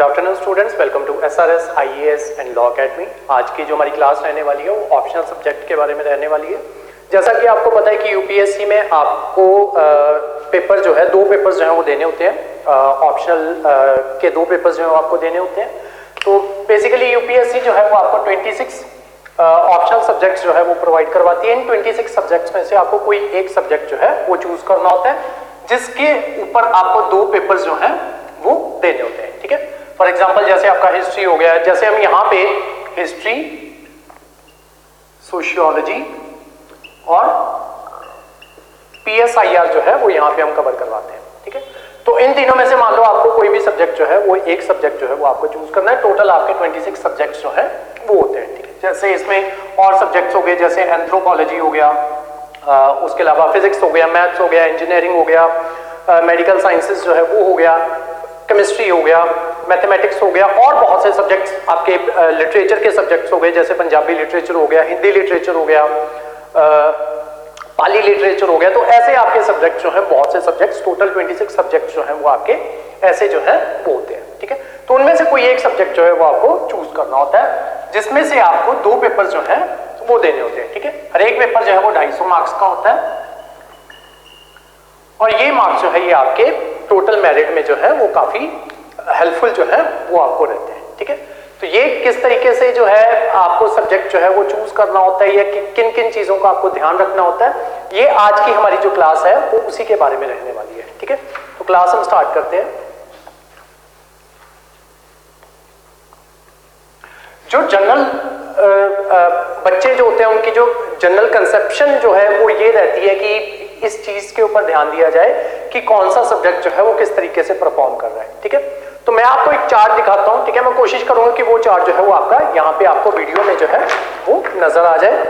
Afternoon students, welcome to SRS IAS and law academy. आज की जो हमारी क्लास रहने वाली है वो ऑप्शनल सब्जेक्ट के बारे में रहने वाली है। जैसा कि आपको पता है कि यूपीएससी में आपको पेपर जो है, दो पेपर्स जो है वो देने होते हैं। ऑप्शनल के दो पेपर्स जो है वो आपको देने होते हैं। तो बेसिकली यूपीएससी जो है वो आपको 26 ऑप्शनल सब्जेक्ट्स जो है वो प्रोवाइड करवाती है। इन 26 सब्जेक्ट्स में से आपको कोई एक सब्जेक्ट जो है वो चूज करना होता है, जिसके ऊपर आपको दो पेपर्स जो है वो देने होते हैं। ठीक है, फॉर एग्जाम्पल जैसे आपका हिस्ट्री हो गया, जैसे हम यहाँ पे हिस्ट्री, सोशियोलॉजी और PSIR जो है वो यहाँ पे हम कवर करवाते हैं। ठीक है, तो इन तीनों में से मान लो आपको कोई भी सब्जेक्ट जो है वो एक सब्जेक्ट जो है वो आपको चूज करना है। टोटल आपके 26 सब्जेक्ट्स जो है वो होते हैं। ठीक है, जैसे इसमें और सब्जेक्ट्स हो गए, जैसे एंथ्रोपोलॉजी हो गया, उसके अलावा फिजिक्स हो गया, मैथ्स हो गया, इंजीनियरिंग हो गया, मेडिकल साइंसेस जो है वो हो गया, केमिस्ट्री हो गया, मैथमेटिक्स हो गया, और बहुत से सब्जेक्ट्स आपके लिटरेचर के सब्जेक्ट्स हो गए, जैसे पंजाबी लिटरेचर हो गया, हिंदी लिटरेचर हो गया, पाली लिटरेचर हो गया। तो ऐसे आपके सब्जेक्ट जो है, बहुत से सब्जेक्ट्स, टोटल 26 सब्जेक्ट्स जो है वो आपके ऐसे जो है वो होते हैं। ठीक है, तो उनमें से कोई एक सब्जेक्ट जो है वो आपको चूज करना होता है, जिसमें से आपको दो पेपर जो है वो देने होते हैं। ठीक है, हर एक पेपर जो है वो 250 मार्क्स का होता है, और ये मार्क्स जो है ये आपके टोटल मेरिट में जो है वो काफी हेल्पफुल जो है वो आपको रहते हैं। ठीक है, तो ये किस तरीके से जो है आपको सब्जेक्ट जो है वो चूज करना होता है, या किन किन चीजों का आपको ध्यान रखना होता है, ये आज की हमारी जो क्लास है वो उसी के बारे में रहने वाली है। ठीक है, तो क्लास हम स्टार्ट करते हैं। जो जनरल बच्चे जो होते हैं, उनकी जो जनरल कंसेप्शन जो है वो ये रहती है कि इस चीज के ऊपर ध्यान दिया जाए कि कौन सा सब्जेक्ट जो है वो किस तरीके से परफॉर्म कर रहा है। ठीक है, तो मैं आपको एक चार्ट दिखाता हूं। ठीक है, मैं कोशिश करूंगा कि वो चार्ट जो है वो आपका यहां पे आपको वीडियो में जो है वो नजर आ जाए।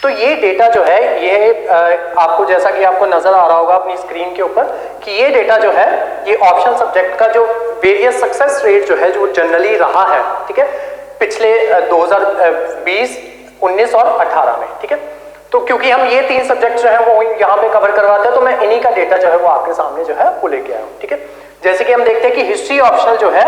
तो ये डेटा जो है ये आपको, जैसा कि आपको नजर आ रहा होगा अपनी स्क्रीन के ऊपर, कि ये डेटा जो है ये ऑप्शनल सब्जेक्ट का जो वेरियस सक्सेस रेट जो है जो जनरली रहा है। ठीक है, पिछले 2020, 19 और 18 में। ठीक है, तो क्योंकि हम ये तीन सब्जेक्ट जो है वो यहाँ पे कवर करवाते हैं, तो मैं इन्हीं का डेटा जो है वो आपके सामने जो है वो लेके आया हूँ। ठीक है, जैसे कि हम देखते हैं कि हिस्ट्री ऑप्शनल जो है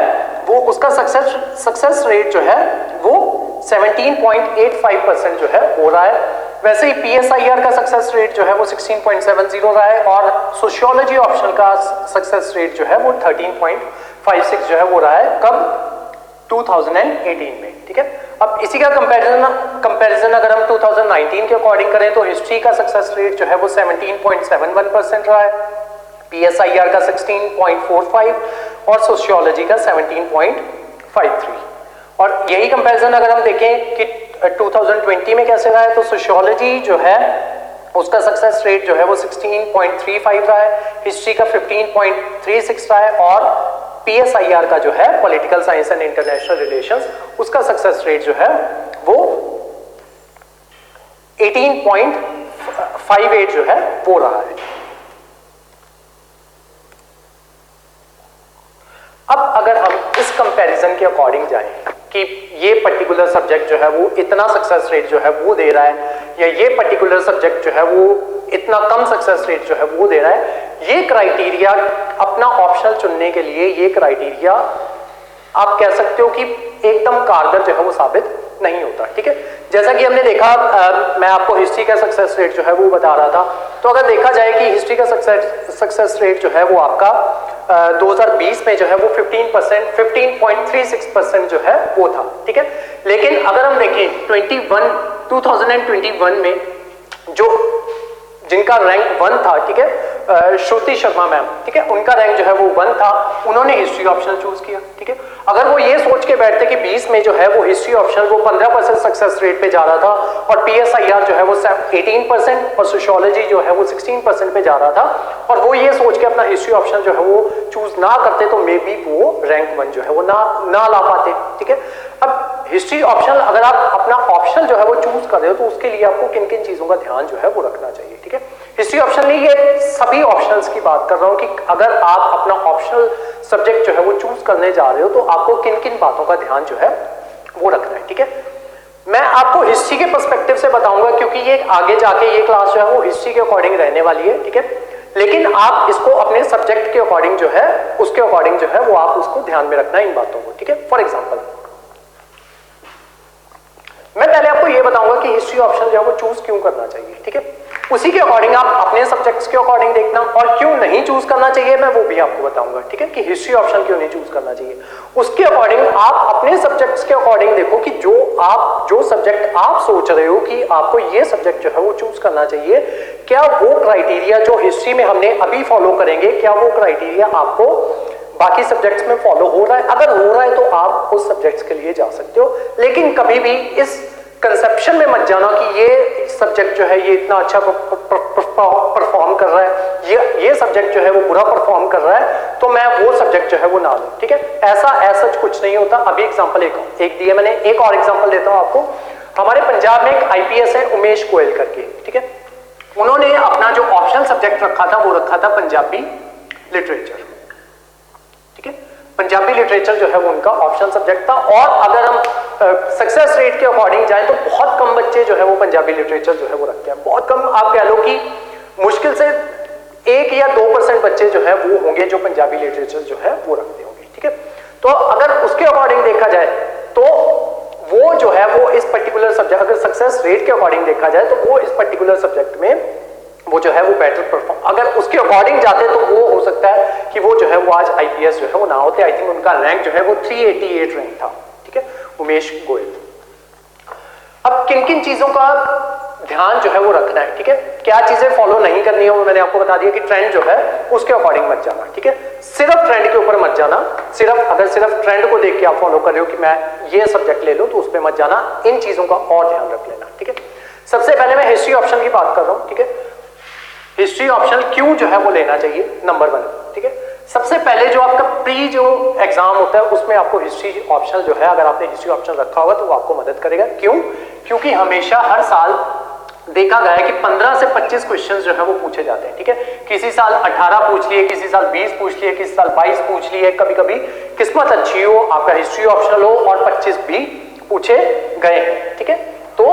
वो उसका सक्सेस रेट जो है वो 17.85% जो है हो रहा है। वैसे ही PSIR का सक्सेस रेट जो है वो 16.70 रहा है, और सोशियोलॉजी ऑप्शनल का सक्सेस रेट जो है वो 13.56 जो है वो रहा है। कब? 2018 में। ठीक है, अब इसी का कंपैरिजन अगर हम 2019 के अकॉर्डिंग करें तो हिस्ट्री का सक्सेस रेट जो है वो 17.71% रहा है, PSIR का 16.45 और सोशियोलॉजी का 17.53। और यही कंपैरिजन अगर हम देखें कि 2020 में कैसे रहा है, तो सोशियोलॉजी जो है उसका सक्सेस रेट जो है वो 16.35 रहा है, हिस्ट्री का 15.36 रहा है, और PSIR का जो है political science and international relations, उसका सक्सेस रेट जो है वो 18.58 जो है वो रहा है। अब अगर हम इस कंपैरिजन के अकॉर्डिंग जाएं कि ये पर्टिकुलर सब्जेक्ट जो है वो इतना सक्सेस रेट जो है वो दे रहा है, या ये पर्टिकुलर सब्जेक्ट जो है वो इतना कम सक्सेस रेट जो है वो दे रहा है, ये क्राइटेरिया अपना ऑप्शनल चुनने के लिए, ये क्राइटेरिया आप कह सकते हो कि एकदम कारगर जो है वो साबित नहीं होता। ठीक है, जैसा कि हमने देखा, मैं आपको हिस्ट्री का सक्सेस रेट जो है वो बता रहा था, तो अगर देखा जाए कि हिस्ट्री का सक्सेस रेट जो है वो आपका 2020 में जो है वो 15.36% जो है वो था। ठीक है, लेकिन अगर हम देखें 2021 में जो जिनका रैंक 1 था, ठीक है, श्रुति शर्मा मैम, ठीक है, उनका रैंक जो है वो 1 था, उन्होंने हिस्ट्री ऑप्शनल चूज किया। ठीक है, अगर वो ये सोच के बैठते कि 20 में जो है वो हिस्ट्री ऑप्शनल वो 15% सक्सेस रेट पे जा रहा था, और PSIR जो है वो 18% और सोशियोलॉजी जो है वो 16% पे जा रहा था, और वो ये सोच के अपना हिस्ट्री ऑप्शनल जो है वो चूज ना करते, तो मे बी वो रैंक 1 जो है वो ना ला पाते। ठीक है, अब हिस्ट्री ऑप्शनल अगर आप अपना ऑप्शनल जो है वो चूज कर रहे हो, तो उसके लिए आपको किन किन चीजों का ध्यान जो है वो रखना चाहिए। ठीक है, हिस्ट्री ऑप्शनल नहीं, ये सभी ऑप्शनल्स की बात कर रहा हूं कि अगर आप अपना ऑप्शनल सब्जेक्ट जो है वो चूज करने जा रहे हो, तो आपको किन किन बातों का ध्यान जो है वो रखना है। ठीक है, मैं आपको हिस्ट्री के पर्सपेक्टिव से बताऊंगा क्योंकि ये आगे जाके ये क्लास जो है वो हिस्ट्री के अकॉर्डिंग रहने वाली है, ठीक है। लेकिन आप इसको अपने सब्जेक्ट के अकॉर्डिंग जो है उसके अकॉर्डिंग जो है वो आप उसको ध्यान में रखना इन बातों को, ठीक है। फॉर एग्जांपल मैं पहले आपको ये बताऊंगा कि हिस्ट्री ऑप्शन जो है वो चूज क्यों करना चाहिए, ठीक है। उसी के अकॉर्डिंग आप अपने सब्जेक्ट्स के अकॉर्डिंग देखना, और क्यों नहीं चूज करना चाहिए मैं वो भी आपको बताऊंगा, ठीक है, कि हिस्ट्री ऑप्शन क्यों नहीं चूज करना चाहिए। उसके अकॉर्डिंग आप अपने सब्जेक्ट्स के अकॉर्डिंग देखो कि जो सब्जेक्ट आप सोच रहे हो कि आपको ये सब्जेक्ट जो है वो चूज करना चाहिए, क्या वो क्राइटेरिया जो हिस्ट्री में हमने अभी फॉलो करेंगे, क्या वो क्राइटेरिया आपको बाकी सब्जेक्ट्स में फॉलो हो रहा है। अगर हो रहा है तो आप उस सब्जेक्ट्स के लिए जा सकते हो, लेकिन कभी भी इस कंसेप्शन में मत जाना कि ये सब्जेक्ट जो है ये इतना अच्छा परफॉर्म कर रहा है, ये सब्जेक्ट जो है वो बुरा परफॉर्म कर रहा है तो मैं वो सब्जेक्ट जो है वो ना लूं, ठीक है। ऐसा कुछ नहीं होता। अभी एग्जांपल एक दिया मैंने, एक और एग्जांपल देता हूं आपको। हमारे पंजाब में एक आईपीएस है उमेश गोयल करके, ठीक है। उन्होंने अपना जो ऑप्शनल सब्जेक्ट रखा था वो रखा था पंजाबी लिटरेचर, ठीक है। पंजाबी लिटरेचर जो है वो उनका ऑप्शनल सब्जेक्ट था, और अगर हम सक्सेस रेट के अकॉर्डिंग जाए तो बहुत कम बच्चे जो है वो पंजाबी लिटरेचर जो है वो रखते हैं। बहुत कम, आप कह लो कि मुश्किल से 1 या 2% बच्चे जो है वो होंगे जो पंजाबी लिटरेचर जो है वो रखते होंगे, ठीक है। तो अगर उसके अकॉर्डिंग देखा जाए तो वो जो है वो इस पर्टिकुलर सब्जेक्ट, अगर सक्सेस रेट के अकॉर्डिंग देखा जाए तो वो इस पर्टिकुलर सब्जेक्ट में वो जो है वो बेटर परफॉर्म, अगर उसके अकॉर्डिंग जाते तो वो हो सकता है कि वो जो है वो आज आईपीएस जो है वो ना होते। आई थिंक उनका रैंक जो है वो 388 रैंक था, ठीक है, उमेश गोयल। अब किन किन चीजों का ध्यान जो है वो रखना है, ठीक है, क्या चीजें फॉलो नहीं करनी है वो मैंने आपको बता दिया कि ट्रेंड जो है उसके अकॉर्डिंग मत जाना, ठीक है। सिर्फ ट्रेंड के ऊपर मत जाना, अगर सिर्फ ट्रेंड को देख के आप फॉलो कर रहे हो कि मैं ये सब्जेक्ट ले लूं तो उस पर मत जाना, इन चीजों का और ध्यान रख लेना, ठीक है। सबसे पहले मैं हिस्ट्री ऑप्शन की बात कर रहा हूं, ठीक है। हिस्ट्री ऑप्शन क्यों जो है वो लेना चाहिए, नंबर 1, ठीक है। सबसे पहले जो आपका प्री जो एग्जाम होता है उसमें आपको हिस्ट्री ऑप्शन जो है, अगर आपने हिस्ट्री ऑप्शन रखा होगा तो वो आपको मदद करेगा। क्यों? क्योंकि हमेशा हर साल देखा गया है कि 15 से 25 क्वेश्चंस जो है वो पूछे जाते हैं, ठीक है। किसी साल 18 पूछ लिए, किसी साल 20 पूछ लिए, किसी साल 22 पूछ लिए, कभी कभी किस्मत अच्छी हो आपका हिस्ट्री ऑप्शनल हो और 25 भी पूछे गए हैं, ठीक है। तो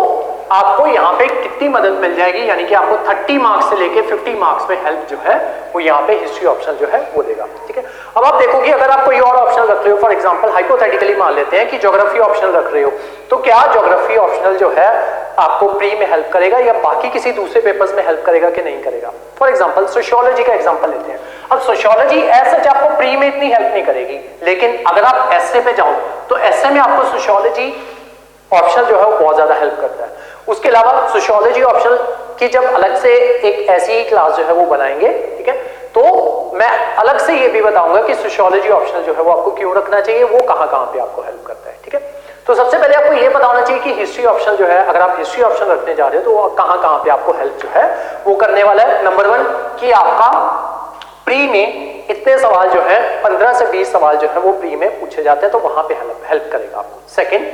आपको यहाँ पे कितनी मदद मिल जाएगी, यानी कि आपको 30 मार्क्स से लेके 50 मार्क्स में हेल्प जो है वो यहाँ पे हिस्ट्री ऑप्शन जो है वो देगा, ठीक है। अब आप देखो कि अगर आप कोई और ऑप्शन रख रहे हो, फॉर एग्जांपल हाइपोथेटिकली मान लेते हैं कि ज्योग्राफी ऑप्शन रख रहे हो, तो क्या ज्योग्राफी ऑप्शनल जो है आपको प्री में हेल्प करेगा या बाकी किसी दूसरे पेपर्स में हेल्प करेगा कि नहीं करेगा। फॉर एग्जांपल सोशियोलॉजी का एग्जांपल लेते हैं। अब सोशियोलॉजी ऐसा आपको प्री में इतनी हेल्प नहीं करेगी, लेकिन अगर आप एसए पे जाओ तो एसए में आपको सोशियोलॉजी ऑप्शन जो है वो बहुत ज्यादा हेल्प करता है। उसके अलावा सोशियोलॉजी ऑप्शन की जब अलग से एक ऐसी ही क्लास जो है वो बनाएंगे, ठीक है, तो मैं अलग से ये भी बताऊंगा कि सोशियोलॉजी ऑप्शन जो है वो आपको क्यों रखना चाहिए, वो कहां पे आपको हेल्प करता है, ठीक है। तो सबसे पहले आपको ये बताना चाहिए कि हिस्ट्री ऑप्शन जो है, अगर आप हिस्ट्री ऑप्शन रखने जा रहे हो तो वो कहां पे आपको हेल्प जो है वो करने वाला है। नंबर 1 कि आपका प्री में इतने सवाल जो है 15 से 20 सवाल जो है वो प्री में पूछे जाते हैं, तो वहां पे हेल्प करेगा आपको। सेकेंड,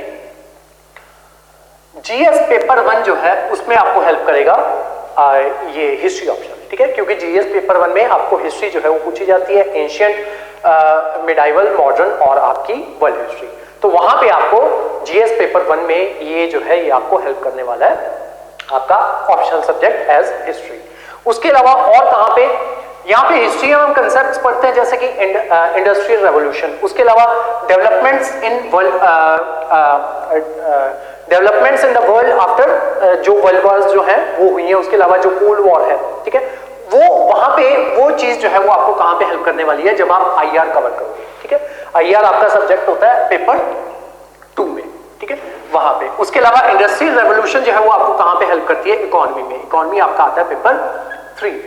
जीएस पेपर 1 जो है उसमें आपको हेल्प करेगा ये हिस्ट्री ऑप्शन, ठीक है, क्योंकि जीएस पेपर 1 में आपको हिस्ट्री जो है वो पूछी जाती है, एंशिएंट, मिडाइवल, मॉडर्न और आपकी वर्ल्ड हिस्ट्री। तो वहां पे आपको जीएस पेपर 1 में ये जो है ये आपको हेल्प करने वाला है, आपका ऑप्शनल सब्जेक्ट एज हिस्ट्री। उसके अलावा और कहां पे, यहाँ पे हिस्ट्री में हम कंसेप्ट्स पढ़ते हैं जैसे कि इंडस्ट्रियल रेवोल्यूशन, उसके अलावा developments in the world after जो वर्ल्ड वॉर्स जो है वो हुई है, उसके अलावा जो कोल्ड वॉर है, ठीक है, वो वहां पे वो चीज जो है वो आपको कहां पे हेल्प करने वाली है जब आप आईआर कवर करोगे, ठीक है। आईआर आपका सब्जेक्ट होता है पेपर 2 में, ठीक है, वहां पे। उसके अलावा इंडस्ट्रियल रेवोल्यूशन जो है वो आपको कहां पे हेल्प करती है, इकोनॉमी में। इकोनॉमी आपका आता है पेपर 3 में,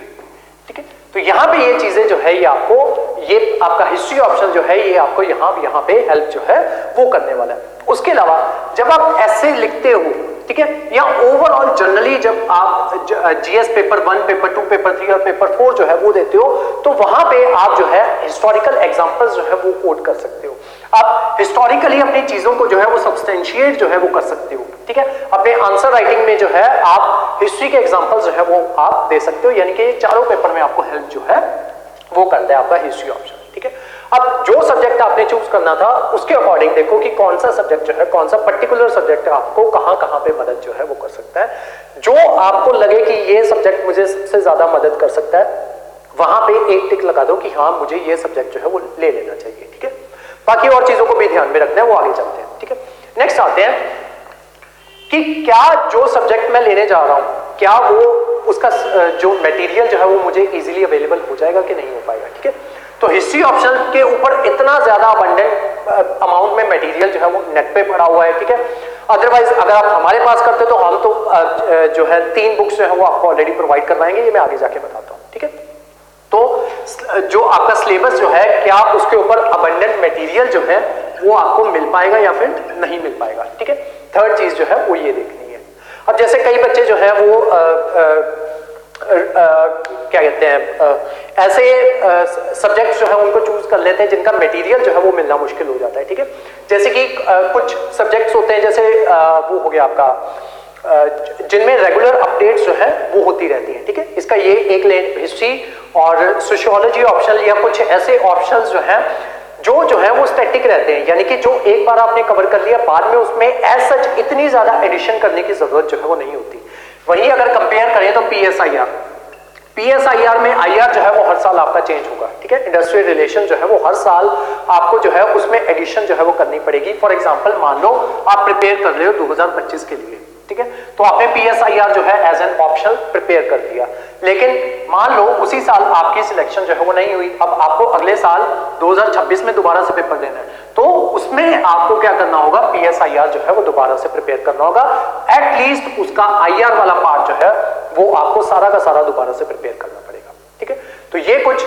ठीक है। तो यहाँ पे ये चीजें जो है ये आपको, ये आपका हिस्ट्री ऑप्शन जो है ये आपको यहाँ पे हेल्प जो है वो करने वाला है। उसके अलावा जब आप ऐसे लिखते हो, ठीक है, या ओवरऑल जनरली जब आप जीएस पेपर 1, पेपर 2, पेपर 3 और पेपर 4 जो है वो देते हो, तो वहां पे आप जो है हिस्टोरिकल एग्जांपल्स जो है वो कोट कर सकते हो। आप हिस्टोरिकली अपनी चीजों को जो है वो सब्सटेंशिएट जो है वो कर सकते हो, ठीक है। अपने आंसर राइटिंग में जो है आप हिस्ट्री के एग्जांपल्स जो है वो आप दे सकते हो, यानी कि चारों पेपर में आपको हेल्प जो है वो करता है आपका हिस्ट्री ऑप्शन, ठीक है। अब जो सब्जेक्ट आपने चूज करना था उसके अकॉर्डिंग देखो कि कौन सा सब्जेक्ट जो है, कौन सा पर्टिकुलर सब्जेक्ट आपको कहां कहां पे मदद जो है वो कर सकता है। जो आपको लगे कि ये सब्जेक्ट मुझे सबसे ज्यादा मदद कर सकता है, वहां पे एक टिक लगा दो कि हाँ मुझे ये सब्जेक्ट जो है वो ले लेना चाहिए, ठीक है। बाकी और चीजों को भी ध्यान में रखना है, वो आगे चलते हैं, ठीक है। नेक्स्ट आते हैं कि क्या जो सब्जेक्ट मैं लेने जा रहा हूं, क्या वो उसका जो मटेरियल जो है वो मुझे इजीली अवेलेबल हो जाएगा कि नहीं हो पाएगा, ठीक है। तो हिस्ट्री ऑप्शन के ऊपर इतना ज्यादा अबंडेंट अमाउंट में मटेरियल जो है वो नेट पे पड़ा हुआ है, ठीक है। अदरवाइज अगर आप हमारे पास करते तो हम तो जो है 3 बुक्स जो है वो आपको ऑलरेडी प्रोवाइड करवाएंगे, ये मैं आगे जाके बताता हूँ, ठीक है। तो जो आपका सिलेबस जो है, क्या उसके ऊपर अबंडेंट मटेरियल जो है वो आपको मिल पाएगा या फिर नहीं मिल पाएगा, ठीक है। थर्ड चीज जो है वो ये देखनी है। अब जैसे कई बच्चे जो है वो क्या कहते हैं, ऐसे सब्जेक्ट्स जो है उनको चूज कर लेते हैं जिनका मटेरियल जो है वो मिलना मुश्किल हो जाता है, ठीक है। जैसे कि कुछ सब्जेक्ट्स होते हैं, जैसे वो हो गया आपका जिनमें रेगुलर अपडेट्स जो है वो होती रहती हैं, ठीक है। इसका ये एक हिस्ट्री और सोशियोलॉजी ऑप्शनल या कुछ ऐसे ऑप्शंस जो हैं जो है वो स्टैटिक रहते हैं, यानी कि जो एक बार आपने कवर कर लिया, बाद में उसमें एज सच इतनी ज्यादा एडिशन करने की जरूरत जो है वो नहीं होती। वहीं अगर कंपेयर करें तो पीएसआईआर में आईआर जो है वो हर साल आपका चेंज होगा, ठीक है। इंडस्ट्रियल रिलेशन जो है वो हर साल आपको जो है उसमें एडिशन जो है वो करनी पड़ेगी। फॉर एग्जांपल मान लो आप प्रिपेयर कर रहे हो 2025 के लिए, ठीक है, तो आपने पीएसआईआर जो है एज एन ऑप्शनल प्रिपेयर कर दिया, लेकिन मान लो उसी साल आपकी सिलेक्शन जो है वो नहीं हुई, अब आपको अगले साल 2026 में दोबारा से पेपर देना है, तो उसमें आपको क्या करना होगा, पीएसआईआर जो है वो दोबारा से प्रिपेयर करना होगा। एटलीस्ट उसका आईआर वाला पार्ट जो है वो आपको सारा का सारा दोबारा से प्रिपेयर करना पड़ेगा, ठीक है। तो ये कुछ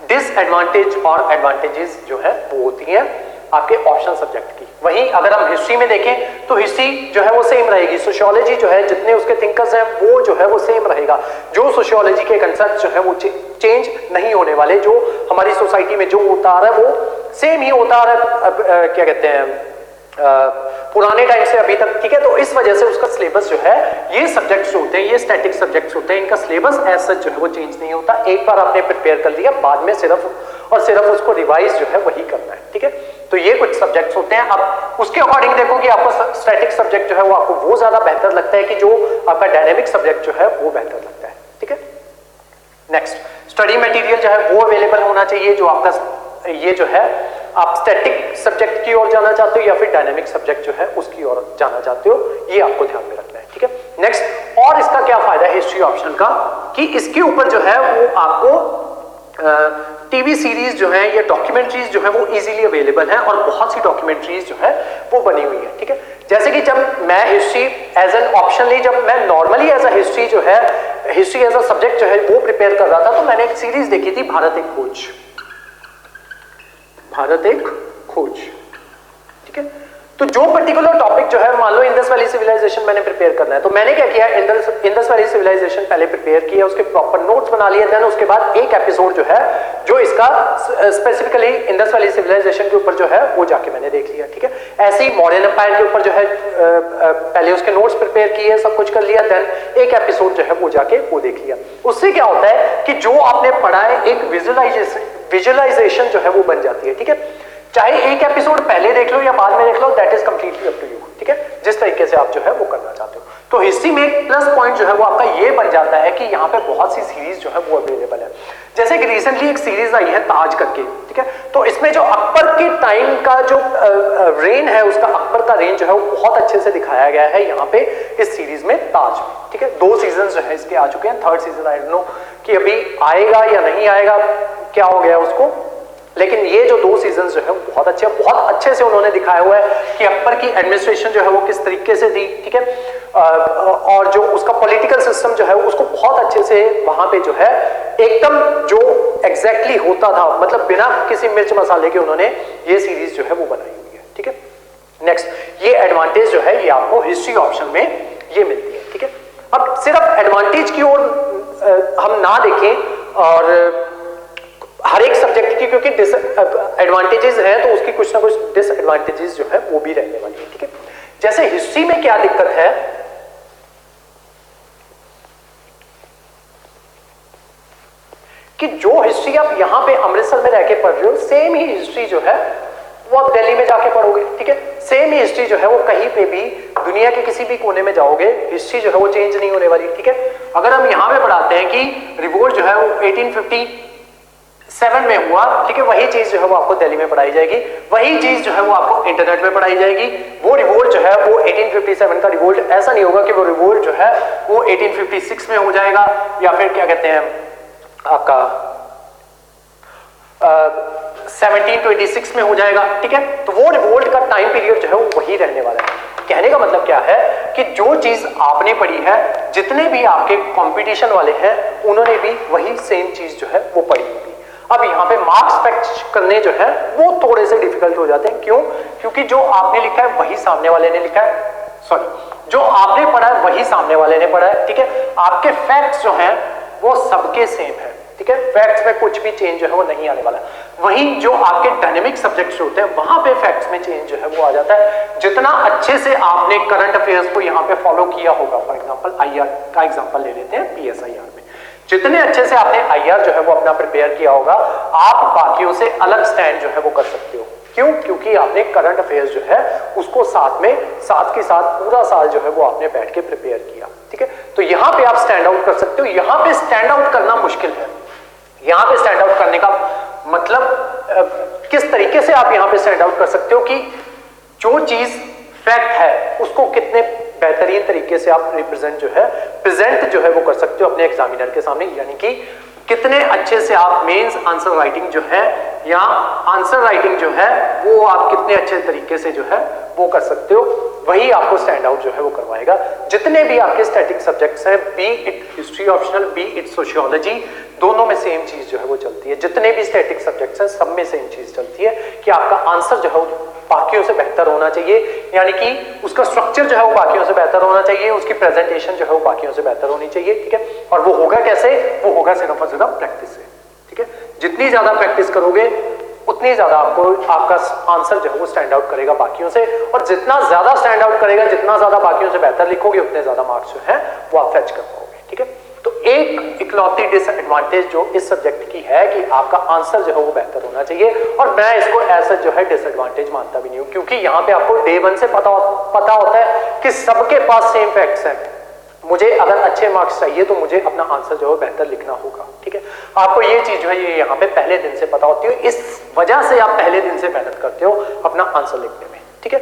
डिसएडवांटेज और एडवांटेजेस जो है वो होती हैं आपके ऑप्शनल सब्जेक्ट की। वहीं अगर हम हिस्ट्री में देखें तो हिस्ट्री जो है वो सेम रहेगी। सोशियोलॉजी जो है जितने उसके थिंकर्स हैं वो जो है वो सेम रहेगा। जो सोशियोलॉजी के कंसेप्ट जो है वो चेंज नहीं होने वाले, जो हमारी सोसाइटी में जो होता आ रहा है वो सेम ही होता आ रहा है, क्या कहते हैं, पुराने टाइम से अभी तक, ठीक है। तो इस वजह से उसका सिलेबस जो है, ये सब्जेक्ट्स होते हैं, ये स्टैटिक सब्जेक्ट्स होते हैं, इनका सिलेबस एज सच जो है वो चेंज नहीं होता। एक बार आपने प्रिपेयर कर लिया, बाद में सिर्फ और सिर्फ उसको रिवाइज जो है वही करना है, ठीक है। तो ये कुछ सब्जेक्ट्स होते हैं। अब उसके अकॉर्डिंग देखो कि आपको स्टैटिक सब्जेक्ट जो है वो आपको वो ज्यादा बेहतर लगता है कि जो आपका डायनेमिक सब्जेक्ट जो है वो बेहतर लगता है, ठीक है। नेक्स्ट, स्टडी मटेरियल जो है वो अवेलेबल होना चाहिए। जो आपका ये जो है, आप स्टैटिक सब्जेक्ट की ओर जाना चाहते हो या फिर डायनेमिक सब्जेक्ट जो है उसकी ओर जाना चाहते हो, ये आपको ध्यान में रखना है, ठीक है। नेक्स्ट, और इसका क्या फायदा है हिस्ट्री ऑप्शन का, कि इसके ऊपर जो है वो आपको टीवी सीरीज जो है या डॉक्यूमेंट्रीज जो है वो इजीली अवेलेबल है, और बहुत सी डॉक्यूमेंट्रीज जो है वो बनी हुई है, ठीक है। जैसे कि जब मैं हिस्ट्री एज एन ऑप्शन ली, जब मैं नॉर्मली एज अ हिस्ट्री जो है, हिस्ट्री एज अ सब्जेक्ट जो है वो प्रिपेयर कर रहा था, तो मैंने एक सीरीज देखी थी, भारत एक खोज, भारत एक खोज, ठीक है। तो जो पर्टिकुलर टॉपिक जो है, मान लो इंडस वैली सिविलाइजेशन मैंने प्रिपेयर करना है, तो मैंने क्या किया, इंडस वैली सिविलाइजेशन पहले प्रिपेयर किया, उसके प्रॉपर नोट्स बना लिए, देन उसके बाद एक एपिसोड जो है जो इसका स्पेसिफिकली इंडस वैली सिविलाइजेशन के ऊपर जो है वो जाके मैंने देख लिया, ठीक है। ऐसे ही मॉडर्न एम्पायर के ऊपर जो है पहले उसके नोट्स प्रिपेयर किए, सब कुछ कर लिया, देन एक एपिसोड जो है वो जाके वो देख लिया। उससे क्या होता है कि जो आपने पढ़ा है एक विजुअलाइजेशन जो है वो बन जाती है, ठीक है। चाहे एक एपिसोड पहले देख लो या बाद में देख लो, that is completely up to you, ठीक है, जिस तरीके से आप जो है वो करना चाहते हो। तो हिस्ट्री में एक प्लस पॉइंट जो है वो आपका ये बन जाता है कि यहाँ पे बहुत सी सीरीज जो है वो अवेलेबल है। जैसे कि रिसेंटली एक सीरीज आई है ताज करके, ठीक है, तो इसमें जो अकबर के टाइम का जो रेन है, उसका अकबर का रेन जो है वो बहुत अच्छे से दिखाया गया है यहाँ पे इस सीरीज में, ताज, ठीक है। 2 सीजन जो है इसके आ चुके हैं, 3rd season I don't know कि अभी आएगा या नहीं आएगा, क्या हो गया उसको, लेकिन ये जो 2 सीजन जो है बहुत अच्छे से उन्होंने दिखाया हुआ है कि अकबर की एडमिनिस्ट्रेशन जो है वो किस तरीके से थी, ठीक है, और जो उसका पॉलिटिकल सिस्टम जो है उसको बहुत अच्छे से वहां पे जो है एकदम जो एग्जैक्टली होता था, मतलब बिना किसी मिर्च मसाले के उन्होंने ये सीरीज जो है वो बनाई हुई है, ठीक है। नेक्स्ट, ये एडवांटेज जो है ये आपको हिस्ट्री ऑप्शन में ये मिलती है, ठीक है। अब सिर्फ एडवांटेज की ओर हम ना देखें और हर एक सब्जेक्ट की, क्योंकि डिसएडवांटेजेस हैं तो उसकी कुछ ना कुछ डिसएडवांटेजेस जो है वो भी रहने वाली है, ठीक है। जैसे हिस्ट्री में क्या दिक्कत है, कि जो हिस्ट्री आप यहाँ पे अमृतसर में रह के पढ़ रहे हो, सेम ही हिस्ट्री जो है वो आप दिल्ली में जाके पढ़ोगे, ठीक है। सेम ही हिस्ट्री जो है वो कहीं पे भी दुनिया के किसी भी कोने में जाओगे, हिस्ट्री जो है वो चेंज नहीं होने वाली, ठीक है। अगर हम यहाँ पे पढ़ाते हैं कि रिवोल्ट जो है वो 1857 में हुआ, ठीक है, वही चीज जो है वो आपको दिल्ली में पढ़ाई जाएगी, वही चीज जो है वो आपको इंटरनेट में पढ़ाई जाएगी। वो रिवोल्ट जो है वो 1857 का रिवोल्ट ऐसा नहीं होगा कि वो रिवोल्ट जो है वो 1856 में हो जाएगा या फिर क्या कहते हैं आपका 1726 में हो जाएगा, ठीक है। तो वो रिवोल्ट का टाइम पीरियड जो है वो वही रहने वाला है। कहने का मतलब क्या है कि जो चीज आपने पढ़ी है, जितने भी आपके कंपटीशन वाले हैं उन्होंने भी वही सेम चीज जो है वो पढ़ी होगी। अब यहाँ पे मार्क्स फैक्ट करने जो है वो थोड़े से डिफिकल्ट हो जाते हैं। क्यों? क्योंकि जो आपने लिखा है वही सामने वाले ने लिखा है, सॉरी, जो आपने पढ़ा है वही सामने वाले ने पढ़ा है, ठीक है। आपके फैक्ट्स जो हैं वो सबके सेम है, ठीक है। फैक्ट्स में कुछ भी चेंज जो है वो नहीं आने वाला। वहीं जो आपके डायनेमिक सब्जेक्ट्स होते हैं वहां पे फैक्ट्स में चेंज जो है वो आ जाता है। जितना अच्छे से आपने करंट अफेयर्स को यहाँ पे फॉलो किया होगा, फॉर एग्जांपल आईआर का एग्जांपल ले लेते हैं, पीएसआईआर में जितने अच्छे से आपने आईआर जो है वो अपना प्रिपेयर किया होगा, आप बाकियों से अलग स्टैंड जो है वो कर सकते हो। क्यों? क्योंकि आपने करंट अफेयर्स जो है उसको साथ के साथ पूरा साल जो है वो आपने बैठ के प्रिपेयर किया, ठीक है। तो यहाँ पे आप स्टैंड आउट कर सकते हो। यहाँ पे स्टैंड आउट करना मुश्किल है। यहाँ पे स्टैंड आउट करने का मतलब किस तरीके से आप यहाँ पे स्टैंड आउट कर सकते हो कि जो चीज फैक्ट है उसको कितने बेहतरीन तरीके से आप रिप्रेजेंट जो है प्रेजेंट जो है वो कर सकते हो अपने एग्जामिनर के सामने। यानी कि कितने अच्छे से आप मेंस आंसर राइटिंग जो है या आंसर राइटिंग जो है वो आप कितने अच्छे तरीके से जो है वो कर सकते हो, वही आपको स्टैंड आउट जो है वो करवाएगा। जितने भी आपके स्टैटिक सब्जेक्ट्स हैं, B it history optional, B it sociology, दोनों में सेम चीज जो है वो चलती है। जितने भी स्टैटिक सब्जेक्ट्स हैं सब में सेम चीज चलती है कि आपका आंसर जो है बाकियों से बेहतर होना चाहिए, यानी कि उसका स्ट्रक्चर जो है वो बाकियों से बेहतर होना चाहिए, उसकी प्रेजेंटेशन जो है वो बाकियों से बेहतर होनी चाहिए, ठीक है। और वो होगा कैसे? वो होगा सिर्फ और सिर्फ प्रैक्टिस से, ठीक है। जितनी ज्यादा प्रैक्टिस करोगे उतनी ज्यादा आपको आपका आंसर जो है वो स्टैंड आउट करेगा बाकियों से, और जितना ज्यादा स्टैंड आउट करेगा, जितना ज्यादा बाकियों से बेहतर लिखोगे, उतने ज्यादा मार्क्स जो है वो आप फेच कर पाओगे, ठीक है। तो एक इकलौती डिसएडवांटेज जो इस सब्जेक्ट की है कि आपका आंसर जो है वो बेहतर होना चाहिए, और मैं इसको ऐसा जो है डिसएडवांटेज मानता भी नहीं हूं, क्योंकि यहाँ पे आपको डे वन से पता होता है कि सबके पास सेम फैक्ट्स हैं। मुझे अगर अच्छे मार्क्स चाहिए तो मुझे अपना आंसर जो है बेहतर लिखना होगा, ठीक है। आपको ये चीज जो है ये यहाँ पे पहले दिन से पता होती है, इस वजह से आप पहले दिन से मेहनत करते हो अपना आंसर लिखने में, ठीक है।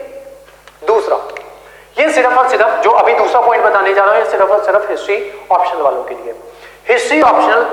दूसरा, ये सिर्फ और सिर्फ जो अभी दूसरा पॉइंट बताने जा रहा हूं, ये सिर्फ और सिर्फ हिस्ट्री ऑप्शनल वालों के लिए। हिस्ट्री ऑप्शनल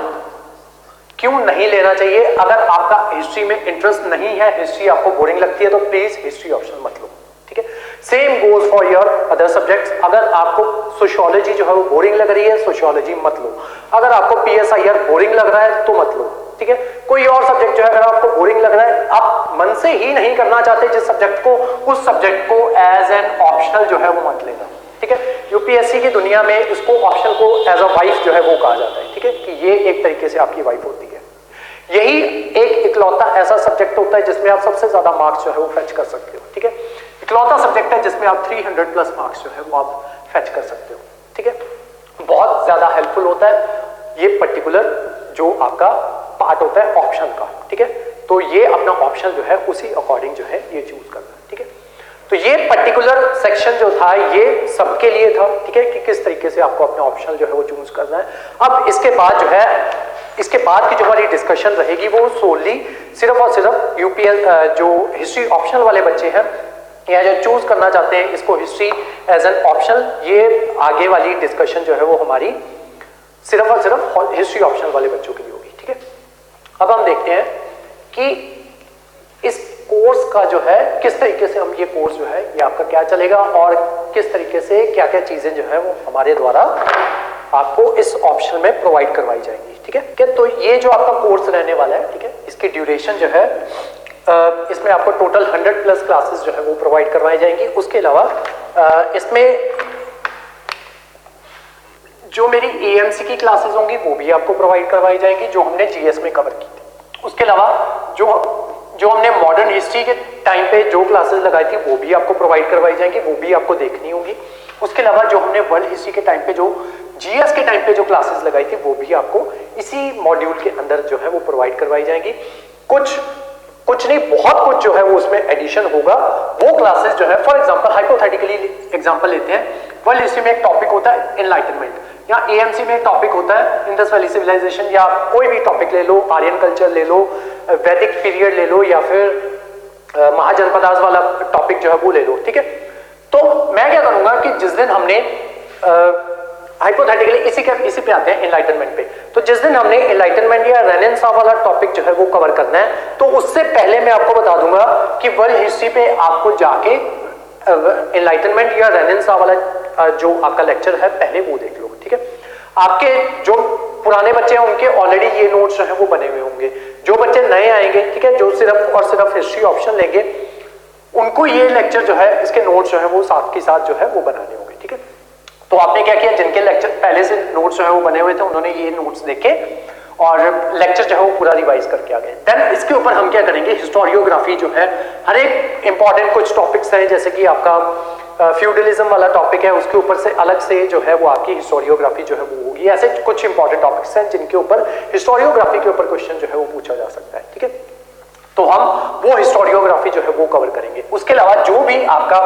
क्यों नहीं लेना चाहिए? अगर आपका हिस्ट्री में इंटरेस्ट नहीं है, हिस्ट्री आपको बोरिंग लगती है, तो प्लीज हिस्ट्री ऑप्शनल मत लो, ठीक है। Same goes for your other subjects. अगर आपको सोशियोलॉजी जो है वो बोरिंग लग रही है, सोशियोलॉजी मत लो। अगर आपको पीएसआईआर बोरिंग लग रहा है तो मत लो, ठीक है। कोई और सब्जेक्ट जो है अगर आपको बोरिंग लग रहा है, आप मन से ही नहीं करना चाहते जिस सब्जेक्ट को, उस सब्जेक्ट को एज एन ऑप्शनल जो है वो मत लेना, ठीक है। यूपीएससी की दुनिया में इसको ऑप्शनल को एज अ वाइफ जो है वो कहा जाता है, ठीक है, कि ये एक तरीके से आपकी वाइफ होती है। यही एक इकलौता ऐसा सब्जेक्ट होता है जिसमें आप सबसे ज्यादा मार्क्स जो है वो फेच कर सकते हो, ठीक है। इकलौता सब्जेक्ट है जिसमें आप 300 प्लस मार्क्स जो है वो आप फेच कर सकते हो, ठीक है। बहुत ज्यादा हेल्पफुल होता है ये पर्टिकुलर जो आपका पार्ट होता है ऑप्शन का, ठीक है। तो ये अपना ऑप्शन जो है उसी अकॉर्डिंग जो है ये चूज करना, ठीक है। तो ये पर्टिकुलर सेक्शन जो था ये सबके लिए था, ठीक है, कि किस तरीके से आपको अपना ऑप्शन जो है वो चूज करना है। अब इसके बाद जो है, इसके बाद की जो हमारी डिस्कशन रहेगी वो सोली सिर्फ और सिर्फ यूपीएस जो हिस्ट्री ऑप्शनल वाले बच्चे हैं या जो चूज करना चाहते हैं इसको हिस्ट्री एज एन ऑप्शनल, ये आगे वाली डिस्कशन जो है वो हमारी सिर्फ और सिर्फ हिस्ट्री ऑप्शनल वाले बच्चों के लिए होगी, ठीक है। अब हम देखते हैं कि इस कोर्स का जो है किस तरीके से हम ये कोर्स जो है ये आपका क्या चलेगा और किस तरीके से क्या क्या चीजें जो है वो हमारे द्वारा आपको इस ऑप्शन में प्रोवाइड करवाई जाएंगी, ठीक है। तो ये जो आपका कोर्स रहने वाला है, ठीक है, इसकी ड्यूरेशन जो है इसमें आपको टोटल 100 प्लस क्लासेस जो है वो प्रोवाइड करवाई जाएंगी। उसके अलावा इसमें जो मेरी एएमसी की क्लासेस होंगी वो भी आपको प्रोवाइड करवाई जाएंगी जो हमने जीएस में कवर की थी। उसके अलावा जो हमने मॉडर्न हिस्ट्री के टाइम पे जो क्लासेस लगाई थी वो भी आपको प्रोवाइड करवाई जाएंगी, वो भी आपको देखनी होगी। उसके अलावा जो हमने वर्ल्ड हिस्ट्री के टाइम पे जो जीएस के टाइम पे जो क्लासेस लगाई थी वो भी आपको इसी मॉड्यूल के अंदर जो है वो प्रोवाइड करवाई जाएंगी। कुछ नहीं, बहुत कुछ जो है वो उसमें एडिशन होगा। वो क्लासेस जो है, फॉर एग्जांपल हाइपोथेटिकली एग्जांपल लेते हैं, वर्ल्ड हिस्ट्री में एक टॉपिक होता है एनलाइटनमेंट, या एएमसी में एक टॉपिक होता है इंडस वैली सिविलाइजेशन, या कोई भी टॉपिक ले लो, आर्यन कल्चर ले लो, वैदिक पीरियड ले लो, या फिर महाजनपदास वाला टॉपिक जो है वो ले लो, ठीक है। तो मैं क्या करूंगा कि जिस दिन हमने हाइपोथेटिकली इसी पे आते हैं एनलाइटनमेंट पे, तो जिस दिन हमने एनलाइटनमेंट या रेनेसां वाला टॉपिक जो है वो कवर करना है, तो उससे पहले मैं आपको बता दूंगा कि वर्ल्ड हिस्ट्री पे आपको जाके एनलाइटनमेंट या रेनेसां वाला जो आपका लेक्चर है पहले वो देख लो, ठीक है। आपके जो पुराने बच्चे हैं उनके ऑलरेडी ये नोट्स जो है वो बने हुए होंगे। जो बच्चे नए आएंगे, ठीक है, जो सिर्फ और सिर्फ हिस्ट्री ऑप्शन लेंगे, उनको ये लेक्चर जो है इसके नोट्स जो है वो साथ के साथ जो है वो बनाने होंगे, ठीक है। तो आपने क्या किया, जिनके लेक्चर पहले से नोट्स जो है वो बने हुए थे उन्होंने ये नोट्स देखे और लेक्चर जो है वो पूरा रिवाइज करके आ गए। देन इसके ऊपर हम क्या करेंगे, हिस्टोरियोग्राफी जो है, हर एक इंपॉर्टेंट कुछ टॉपिक्स हैं, जैसे कि आपका फ्यूडलिज्म वाला टॉपिक है, उसके ऊपर से अलग से जो है वो आपकी हिस्टोरियोग्राफी जो है वो होगी। ऐसे कुछ इंपॉर्टेंट टॉपिक्स हैं जिनके ऊपर हिस्टोरियोग्राफी के ऊपर क्वेश्चन जो है वो पूछा जा सकता है, ठीक है। तो हम वो हिस्टोरियोग्राफी जो है वो कवर करेंगे। उसके अलावा जो भी आपका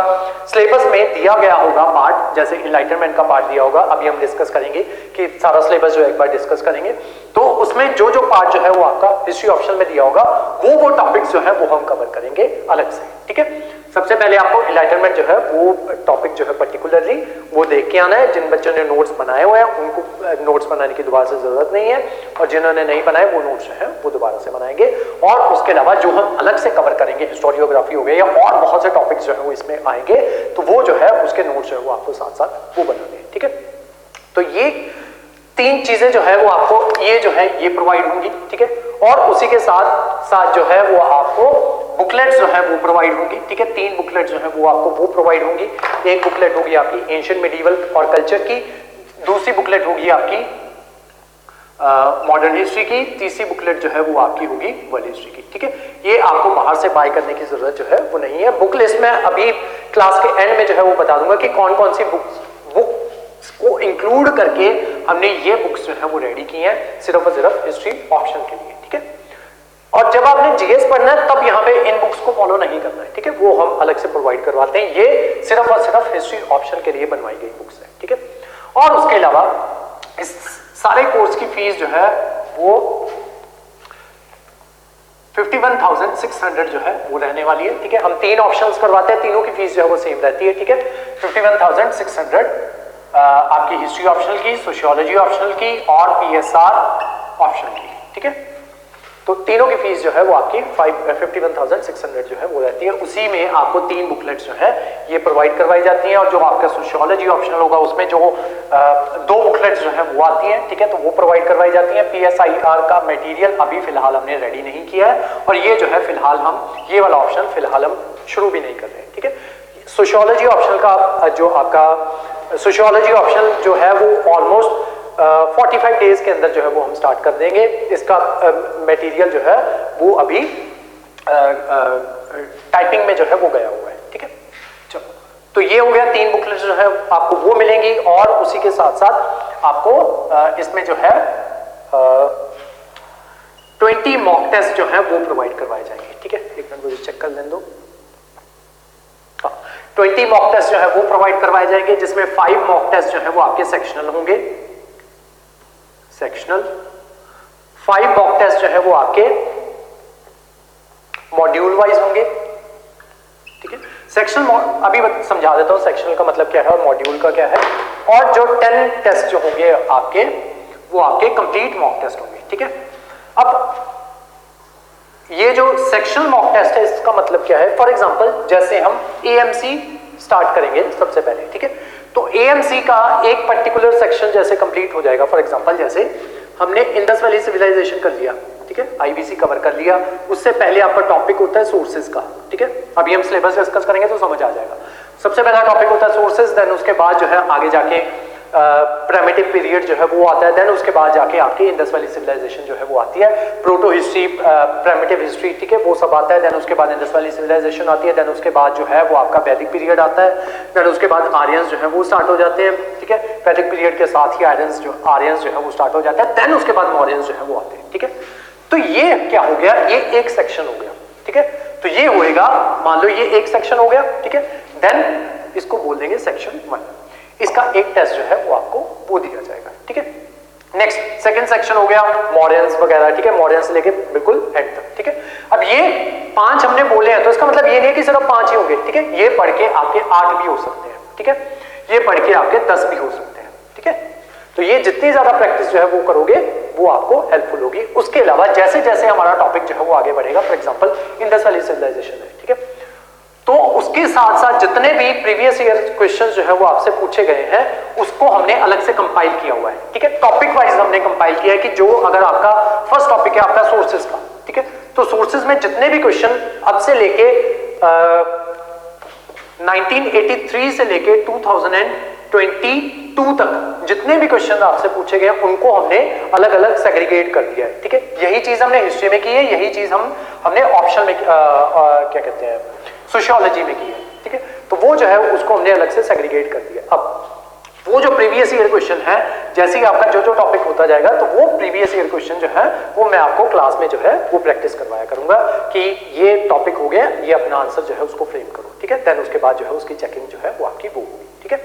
सिलेबस में दिया गया होगा पार्ट, जैसे एनलाइटनमेंट का पार्ट दिया होगा, अभी हम डिस्कस करेंगे कि सारा सिलेबस जो एक बार डिस्कस करेंगे, तो उसमें जो जो पार्ट जो है वो आपका हिस्ट्री ऑप्शन में दिया होगा वो टॉपिक्स जो है वो हम कवर करेंगे अलग से, ठीक है। सबसे पहले आपको एनलाइटनमेंट जो है वो टॉपिक जो है पर्टिकुलरली वो देख के आना है। जिन बच्चों ने नोट्स बनाए हुए हैं उनको नोट्स बनाने की दोबारा से जरूरत नहीं है, और जिन्होंने नहीं बनाए वो नोट्स जो है वो दोबारा से बनाएंगे। और उसके अलावा जो हम अलग से कवर करेंगे, हिस्टोरियोग्राफी हो गया या और बहुत से टॉपिक्स जो है वो इसमें आएंगे, तो वो जो है उसके नोट्स जो है वो आपको साथ साथ वो बनाने हैं, ठीक है। तो ये तीन चीजें जो है वो आपको ये जो है ये प्रोवाइड होंगी, ठीक है। और उसी के साथ साथ जो है वो आपको बुकलेट्स जो है वो प्रोवाइड होंगी, ठीक है। 3 बुकलेट जो है वो आपको वो प्रोवाइड होंगी। एक बुकलेट होगी आपकी एंशिएंट मिडिवल और कल्चर की, दूसरी बुकलेट होगी आपकी मॉडर्न हिस्ट्री की, तीसरी बुकलेट जो है वो आपकी होगी वर्ल्ड हिस्ट्री की, ठीक है। ये आपको बाहर से बाय करने की जरूरत जो है वो नहीं है। बुक लिस्ट में अभी क्लास के एंड में जो है वो बता दूंगा कि कौन कौन सी बुक्स को इंक्लूड करके हमने ये बुक्स जो है वो रेडी की हैं सिर्फ और सिर्फ हिस्ट्री ऑप्शन के लिए, ठीक है। और जब आपने जीएस पढ़ना है तब यहाँ पे इन बुक्स को फॉलो नहीं करना है, ठीक है, वो हम अलग से प्रोवाइड करवाते हैं। ये सिर्फ और सिर्फ हिस्ट्री ऑप्शन के लिए बनवाई गई बुक्स है, ठीक है। और उसके अलावा इस सारे कोर्स की फीस जो है वो 51,600 जो है वो रहने वाली है, ठीक है। हम 3 ऑप्शंस करवाते हैं, तीनों की फीस जो है वो सेम रहती है, ठीक है। 51,600 आपकी हिस्ट्री ऑप्शनल की, सोशियोलॉजी ऑप्शनल की और पीएसआर ऑप्शनल की, ठीक है। तो तीनों की फीस जो है वो आपकी 51,600 जो है वो रहती है। उसी में आपको 3 बुकलेट्स जो है ये प्रोवाइड करवाई जाती हैं। और जो आपका सोशियोलॉजी ऑप्शनल होगा उसमें जो 2 बुकलेट्स जो है वो आती हैं, ठीक है, तो वो प्रोवाइड करवाई जाती हैं। पीएसआईआर का मटेरियल अभी फिलहाल हमने रेडी नहीं किया है, और ये जो है फिलहाल हम ये वाला ऑप्शन फिलहाल हम शुरू भी नहीं कर रहे हैं, ठीक है। सोशियोलॉजी ऑप्शनल का जो आपका सोशियोलॉजी ऑप्शनल जो है वो ऑलमोस्ट 45 डेज के अंदर जो है वो हम स्टार्ट कर देंगे। इसका मटेरियल जो है वो अभी टाइपिंग में जो है वो गया हुआ है, ठीक है। चलो, तो ये हो गया 3 बुकलेट जो है आपको वो मिलेंगी। और उसी के साथ साथ आपको इसमें जो है 20 मॉक टेस्ट जो है वो प्रोवाइड करवाए जाएंगे, ठीक है। एक मिनट मुझे चेक कर लेने दो। 20 मॉक टेस्ट जो है वो प्रोवाइड करवाए जाएंगे, जिसमें 5 मॉक टेस्ट जो है वो आपके सेक्शनल होंगे, सेक्शनल 5 मॉक टेस्ट जो है वो आपके मॉड्यूल वाइज होंगे, ठीक है। सेक्शनल अभी समझा देता हूं सेक्शनल का मतलब क्या है और मॉड्यूल का क्या है। और जो 10 टेस्ट जो होंगे आपके वो आपके कंप्लीट मॉक टेस्ट होंगे, ठीक है। अब ये जो सेक्शनल मॉक टेस्ट है इसका मतलब क्या है, फॉर एग्जांपल जैसे हम एएमसी स्टार्ट करेंगे सबसे पहले, ठीक है। तो एएमसी का एक पर्टिकुलर सेक्शन जैसे कंप्लीट हो जाएगा, फॉर एग्जांपल जैसे हमने इंडस वैली सिविलाइजेशन कर लिया, ठीक है, आईबीसी कवर कर लिया। उससे पहले आपका टॉपिक होता है सोर्सेज का, ठीक है। अभी हम सिलेबस डिस्कस करेंगे तो समझ आ जाएगा। सबसे पहला टॉपिक होता है सोर्सेज, देन उसके बाद जो है आगे जाके प्राइमेटिव पीरियड जो है वो आता है, देन उसके बाद जाके आपकी इंडस वैली सिविलाइजेशन जो है वो आती है, प्रोटो हिस्ट्री, प्राइमेटिव हिस्ट्री, ठीक है, वो सब आता है। देन उसके बाद इंडस वैली सिविलाइजेशन आती है, देन उसके बाद जो है वो आपका वैदिक पीरियड आता है, देन उसके बाद आर्यंस जो है वो स्टार्ट हो जाते हैं, ठीक है। वैदिक पीरियड के साथ ही आर्यंस जो है वो स्टार्ट हो जाता है, देन उसके बाद मौर्यंस जो है वो आते हैं, ठीक है। तो ये क्या हो गया, ये एक सेक्शन हो गया, ठीक है। तो ये होएगा, मान लो ये एक सेक्शन हो गया, ठीक है। देन इसको बोल देंगे सेक्शन 1। इसका एक टेस्ट जो है वो आपको वो दिया जाएगा, ठीक है। नेक्स्ट सेकंड सेक्शन हो गया मौर्यंस वगैरह, ठीक है, मौर्यंस लेके बिल्कुल एंड तक, ठीक है। अब ये 5 हमने बोले हैं, तो इसका मतलब ये नहीं कि सिर्फ 5 ही होंगे, ठीक है। ये पढ़ के आपके 8 भी हो सकते हैं, ठीक है। ये पढ़ के आपके 10 भी हो सकते हैं, ठीक है। तो ये जितनी ज्यादा प्रैक्टिस जो है वो करोगे वो आपको हेल्पफुल होगी। उसके अलावा जैसे जैसे हमारा टॉपिक जो है वो आगे बढ़ेगा, for example Indus valley civilisation है, ठीक है, तो उसके साथ साथ जितने भी प्रीवियस ईयर क्वेश्चंस जो है वो आपसे पूछे गए हैं उसको हमने अलग से कंपाइल किया हुआ है, ठीक है। टॉपिक वाइज हमने कंपाइल किया है कि जो अगर आपका फर्स्ट टॉपिक है आपका सोर्सेज का, ठीक है, तो सोर्सेज में जितने भी क्वेश्चन अब से लेके 1983 से लेके 2022 तक जितने भी क्वेश्चन आपसे पूछे गए उनको हमने अलग अलग सेग्रीगेट कर दिया है, ठीक है। यही चीज हमने हिस्ट्री में की है, यही चीज हमने ऑप्शन में क्या कहते हैं सोशियोलॉजी में की है, ठीक है। तो वो जो है उसको हमने अलग से सेग्रीगेट कर दिया। अब वो जो प्रीवियस ईयर क्वेश्चन है, जैसे ही आपका जो जो टॉपिक होता जाएगा तो वो प्रीवियस ईयर क्वेश्चन जो है वो मैं आपको क्लास में जो है वो प्रैक्टिस करवाया करूंगा कि ये टॉपिक हो गया, ये अपना आंसर जो है उसको फ्रेम करो, ठीक है। देन उसके बाद जो है उसकी चेकिंग जो है वो आपकी वो होगी, ठीक है।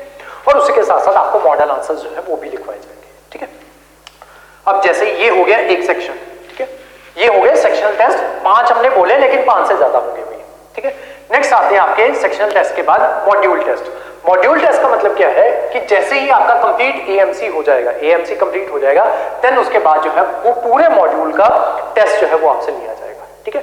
और उसी के साथ साथ आपको मॉडल आंसर जो है वो भी लिखवाए जाएंगे, ठीक है। अब जैसे ये हो गया एक सेक्शन, ठीक है, ये हो गए सेक्शनल टेस्ट। 5 हमने बोले लेकिन 5 से ज्यादा होंगे भाई, ठीक है। नेक्स्ट आते हैं आपके सेक्शनल टेस्ट के बाद मॉड्यूल टेस्ट। मॉड्यूल टेस्ट का मतलब क्या है कि जैसे ही आपका कंप्लीट एएमसी हो जाएगा, एएमसी कंप्लीट हो जाएगा, देन उसके बाद जो है वो पूरे मॉड्यूल का टेस्ट जो है वो आपसे लिया जाएगा, ठीक है।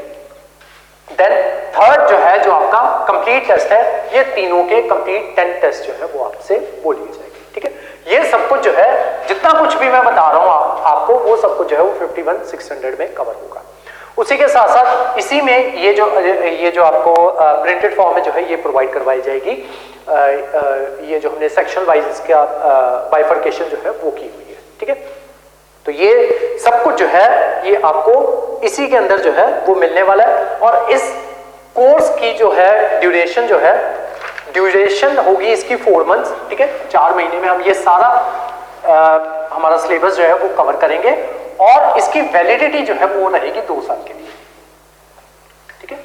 देन थर्ड जो है जो आपका कंप्लीट टेस्ट है, ये तीनों के कंप्लीट 10 टेस्ट जो है वो आपसे वो लिए जाएंगे, ठीक है। ये सब कुछ जो है जितना कुछ भी मैं बता रहा हूं आपको वो सब कुछ जो है वो 51,600 में कवर होगा। उसी के साथ साथ इसी में ये जो आपको प्रिंटेड फॉर्म में जो है ये प्रोवाइड करवाई जाएगी, ये जो हमने सेक्शन वाइज इसका बाइफर्केशन जो है वो की हुई है, ठीक है। तो ये सब कुछ जो है ये आपको इसी के अंदर जो है वो मिलने वाला है। और इस कोर्स की जो है ड्यूरेशन होगी इसकी 4 मंथ्स, ठीक है। 4 महीने में हम ये सारा हमारा सिलेबस जो है वो कवर करेंगे और इसकी वैलिडिटी जो है वो रहेगी 2 साल के लिए, ठीक है।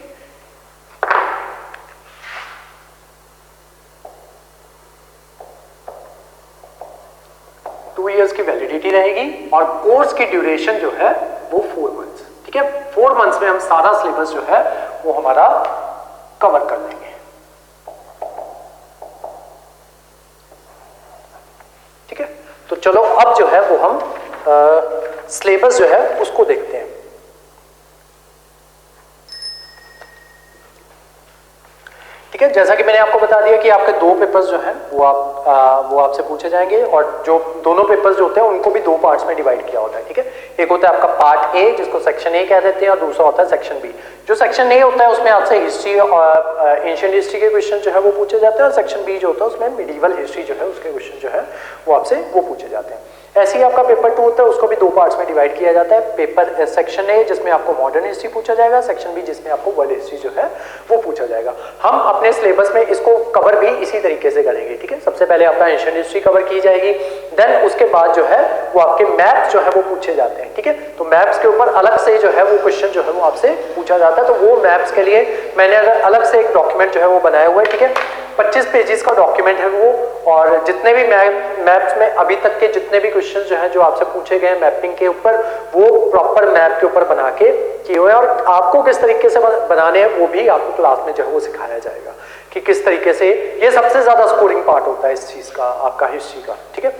टू इयर्स की वैलिडिटी रहेगी और कोर्स की ड्यूरेशन जो है वो 4 मंथ्स, ठीक है। 4 मंथ्स में हम सारा सिलेबस जो है वो हमारा कवर कर लेंगे, ठीक है। तो चलो अब जो है वो हम सिलेबस जो है उसको देखते हैं। ठीक है, जैसा कि मैंने आपको बता दिया कि आपके 2 पेपर्स जो हैं वो आपसे पूछे जाएंगे और जो दोनों पेपर्स जो होते हैं उनको भी 2 पार्ट्स में डिवाइड किया होता है, ठीक है। एक होता है आपका पार्ट ए जिसको सेक्शन ए कह देते हैं और दूसरा होता है सेक्शन बी। जो सेक्शन ए होता है उसमें आपसे हिस्ट्री और एंशिएंट हिस्ट्री के क्वेश्चन जो है वो पूछे जाते हैं और सेक्शन बी जो होता है उसमें मिडीवल हिस्ट्री जो है उसके क्वेश्चन जो है वो आपसे वो पूछे जाते हैं। ऐसे ही आपका पेपर 2 होता है उसको भी 2 पार्ट्स में डिवाइड किया जाता है। पेपर सेक्शन ए जिसमें आपको मॉडर्न हिस्ट्री पूछा जाएगा, सेक्शन बी जिसमें आपको वर्ल्ड हिस्ट्री जो है वो पूछा जाएगा। हम अपने सिलेबस में इसको कवर भी इसी तरीके से करेंगे, ठीक है। सबसे पहले आपका एंशिएंट हिस्ट्री कवर की जाएगी, देन उसके बाद जो है वो आपके मैप्स जो है वो पूछे जाते हैं, ठीक है। तो मैप्स के ऊपर अलग से जो है वो क्वेश्चन जो है वो आपसे पूछा जाता है। तो वो मैप्स के लिए मैंने अलग से एक डॉक्यूमेंट जो है वो बनाया हुआ है, ठीक है। 25 पेजेस का डॉक्यूमेंट है वो, और जितने भी मैप्स में अभी तक के जितने भी क्वेश्चन जो हैं जो आपसे पूछे गए मैपिंग के ऊपर वो प्रॉपर मैप के ऊपर बना के किए हुए हैं और आपको किस तरीके से बनाने हैं वो भी आपको क्लास में जो है वो सिखाया जाएगा कि किस तरीके से। ये सबसे ज्यादा स्कोरिंग पार्ट होता है इस चीज का, आपका हिस्ट्री का, ठीक है।